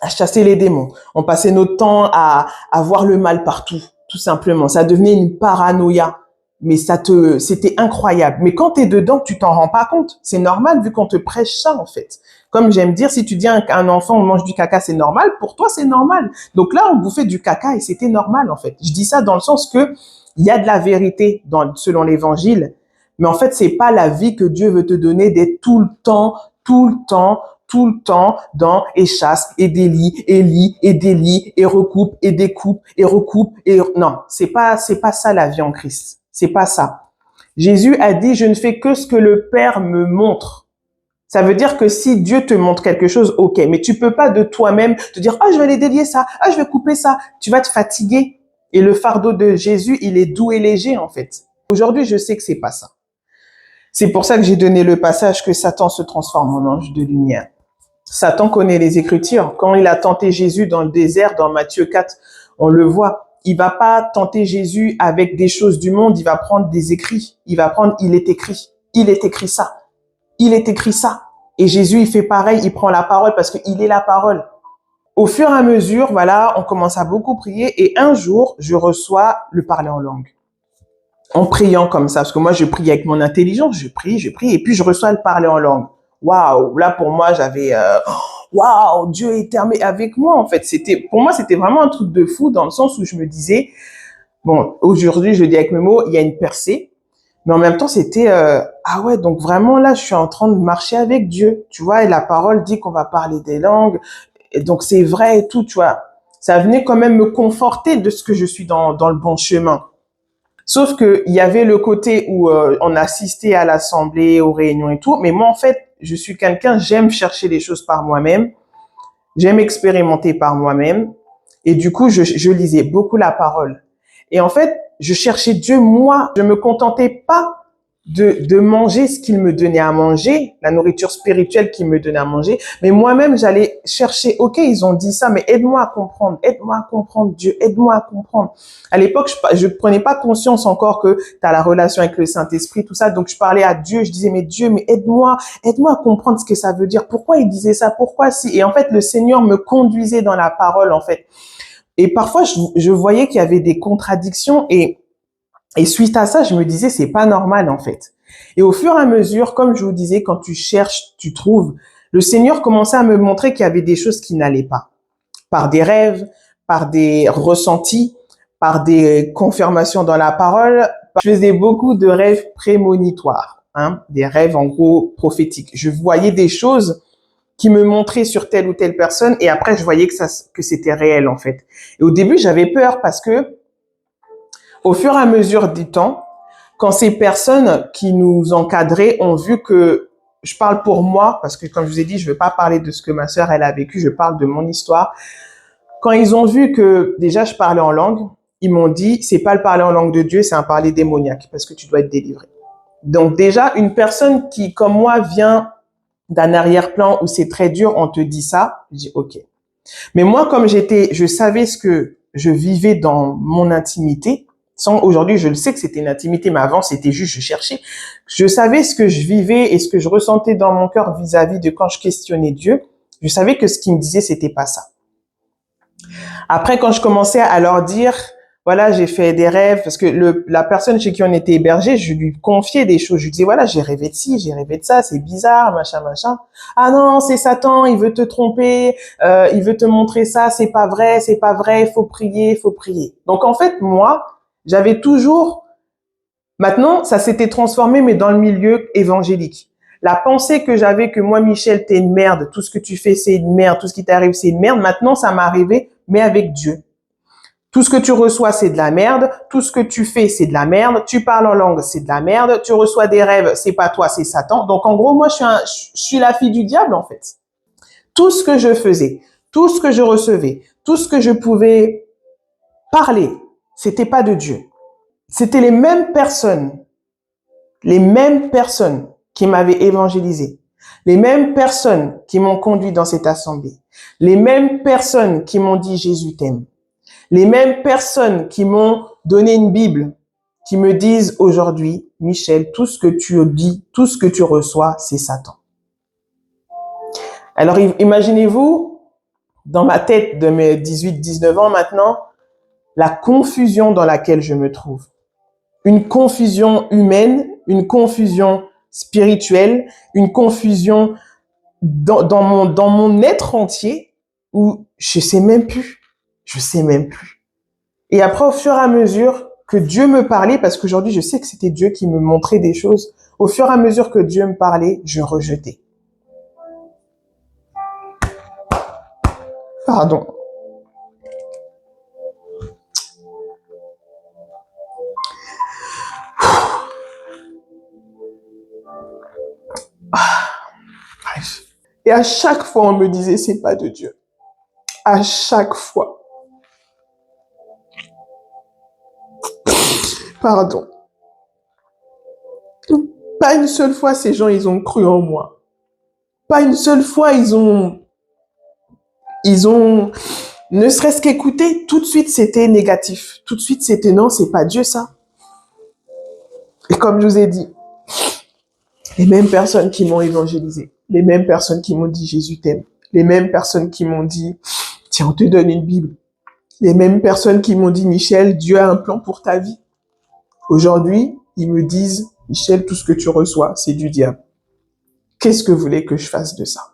chasser les démons. On passait notre temps à voir le mal partout. Tout simplement. Ça devenait une paranoïa. Mais c'était incroyable. Mais quand t'es dedans, tu t'en rends pas compte. C'est normal vu qu'on te prêche ça, en fait. Comme j'aime dire, si tu dis à un enfant, on mange du caca, c'est normal. Pour toi, c'est normal. Donc là, on bouffait du caca et c'était normal, en fait. Je dis ça dans le sens que il y a de la vérité selon l'évangile. Mais en fait, c'est pas la vie que Dieu veut te donner d'être tout le temps tout le temps dans et chasse et délie et lit et délie et recoupe et découpe et recoupe et non, c'est pas ça la vie en Christ. C'est pas ça. Jésus a dit je ne fais que ce que le Père me montre. Ça veut dire que si Dieu te montre quelque chose, ok, mais tu peux pas de toi-même te dire je vais aller délier ça, je vais couper ça. Tu vas te fatiguer. Et le fardeau de Jésus, il est doux et léger en fait. Aujourd'hui, je sais que c'est pas ça. C'est pour ça que j'ai donné le passage que Satan se transforme en ange de lumière. Satan connaît les Écritures. Quand il a tenté Jésus dans le désert, dans Matthieu 4, on le voit. Il va pas tenter Jésus avec des choses du monde. Il va prendre des écrits. Il va prendre, il est écrit. Il est écrit ça. Il est écrit ça. Et Jésus, il fait pareil. Il prend la parole parce qu'il est la parole. Au fur et à mesure, voilà, on commence à beaucoup prier. Et un jour, je reçois le parler en langue. En priant comme ça, parce que moi, je prie avec mon intelligence, je prie, et puis je reçois le parler en langue. Waouh, là pour moi, j'avais, waouh, Dieu est avec moi en fait. Pour moi, c'était vraiment un truc de fou dans le sens où je me disais, bon, aujourd'hui, je dis avec mes mots, il y a une percée, mais en même temps, c'était, ah ouais, donc vraiment là, je suis en train de marcher avec Dieu, tu vois, et la parole dit qu'on va parler des langues, et donc c'est vrai et tout, tu vois. Ça venait quand même me conforter de ce que je suis dans le bon chemin. Sauf que il y avait le côté où on assistait à l'assemblée, aux réunions et tout. Mais moi, en fait, je suis quelqu'un, j'aime chercher les choses par moi-même. J'aime expérimenter par moi-même. Et du coup, je lisais beaucoup la parole. Et en fait, je cherchais Dieu, moi. Je me contentais pas de manger ce qu'il me donnait à manger, la nourriture spirituelle qu'il me donnait à manger. Mais moi-même, j'allais chercher, ok, ils ont dit ça, mais aide-moi à comprendre Dieu, aide-moi à comprendre. À l'époque, je prenais pas conscience encore que tu as la relation avec le Saint-Esprit, tout ça. Donc, je parlais à Dieu, je disais, mais Dieu, mais aide-moi à comprendre ce que ça veut dire. Pourquoi il disait ça? Pourquoi si? Et en fait, le Seigneur me conduisait dans la parole, en fait. Et parfois, je voyais qu'il y avait des contradictions et suite à ça, je me disais, c'est pas normal, en fait. Et au fur et à mesure, comme je vous disais, quand tu cherches, tu trouves, le Seigneur commençait à me montrer qu'il y avait des choses qui n'allaient pas. Par des rêves, par des ressentis, par des confirmations dans la parole. Je faisais beaucoup de rêves prémonitoires, des rêves en gros prophétiques. Je voyais des choses qui me montraient sur telle ou telle personne et après je voyais que c'était réel en fait. Et au début, j'avais peur parce que au fur et à mesure du temps, quand ces personnes qui nous encadraient ont vu que, je parle pour moi, parce que comme je vous ai dit, je ne veux pas parler de ce que ma sœur elle a vécu, je parle de mon histoire. Quand ils ont vu que déjà je parlais en langue, ils m'ont dit, c'est pas le parler en langue de Dieu, c'est un parler démoniaque, parce que tu dois être délivré. Donc déjà, une personne qui, comme moi, vient d'un arrière-plan où c'est très dur, on te dit ça, je dis ok. Mais moi, comme je savais ce que je vivais dans mon intimité, aujourd'hui, je le sais que c'était une intimité, mais avant, c'était juste, je cherchais. Je savais ce que je vivais et ce que je ressentais dans mon cœur vis-à-vis de quand je questionnais Dieu. Je savais que ce qu'il me disait, c'était pas ça. Après, quand je commençais à leur dire, voilà, j'ai fait des rêves, parce que la personne chez qui on était hébergé, je lui confiais des choses. Je lui disais, voilà, j'ai rêvé de ci, j'ai rêvé de ça, c'est bizarre, machin, machin. Ah non, c'est Satan, il veut te tromper, il veut te montrer ça, c'est pas vrai, il faut prier, il faut prier. Donc en fait, moi, j'avais toujours, maintenant, ça s'était transformé, mais dans le milieu évangélique. La pensée que j'avais que moi, Michel, t'es une merde, tout ce que tu fais, c'est une merde, tout ce qui t'arrive, c'est une merde. Maintenant, ça m'est arrivé, mais avec Dieu. Tout ce que tu reçois, c'est de la merde. Tout ce que tu fais, c'est de la merde. Tu parles en langue, c'est de la merde. Tu reçois des rêves, c'est pas toi, c'est Satan. Donc, en gros, moi, je suis la fille du diable, en fait. Tout ce que je faisais, tout ce que je recevais, tout ce que je pouvais parler, c'était pas de Dieu. C'était les mêmes personnes qui m'avaient évangélisé, les mêmes personnes qui m'ont conduit dans cette assemblée, les mêmes personnes qui m'ont dit Jésus t'aime, les mêmes personnes qui m'ont donné une Bible, qui me disent aujourd'hui, Michel, tout ce que tu dis, tout ce que tu reçois, c'est Satan. Alors imaginez-vous, dans ma tête de mes 18-19 ans maintenant, la confusion dans laquelle je me trouve. Une confusion humaine, une confusion spirituelle, une confusion dans mon être entier où je sais même plus. Et après, au fur et à mesure que Dieu me parlait, parce qu'aujourd'hui, je sais que c'était Dieu qui me montrait des choses, au fur et à mesure que Dieu me parlait, je rejetais. Pardon. Bref. Et à chaque fois, on me disait, c'est pas de Dieu. À chaque fois. Pardon. Pas une seule fois, ces gens, ils ont cru en moi. Pas une seule fois, ils ont, ne serait-ce qu'écouté, tout de suite, c'était négatif. Tout de suite, c'était non, c'est pas Dieu, ça. Et comme je vous ai dit, les mêmes personnes qui m'ont évangélisé, les mêmes personnes qui m'ont dit Jésus t'aime, les mêmes personnes qui m'ont dit tiens, on te donne une Bible, les mêmes personnes qui m'ont dit Michel, Dieu a un plan pour ta vie. Aujourd'hui, ils me disent Michel, tout ce que tu reçois, c'est du diable. Qu'est-ce que vous voulez que je fasse de ça?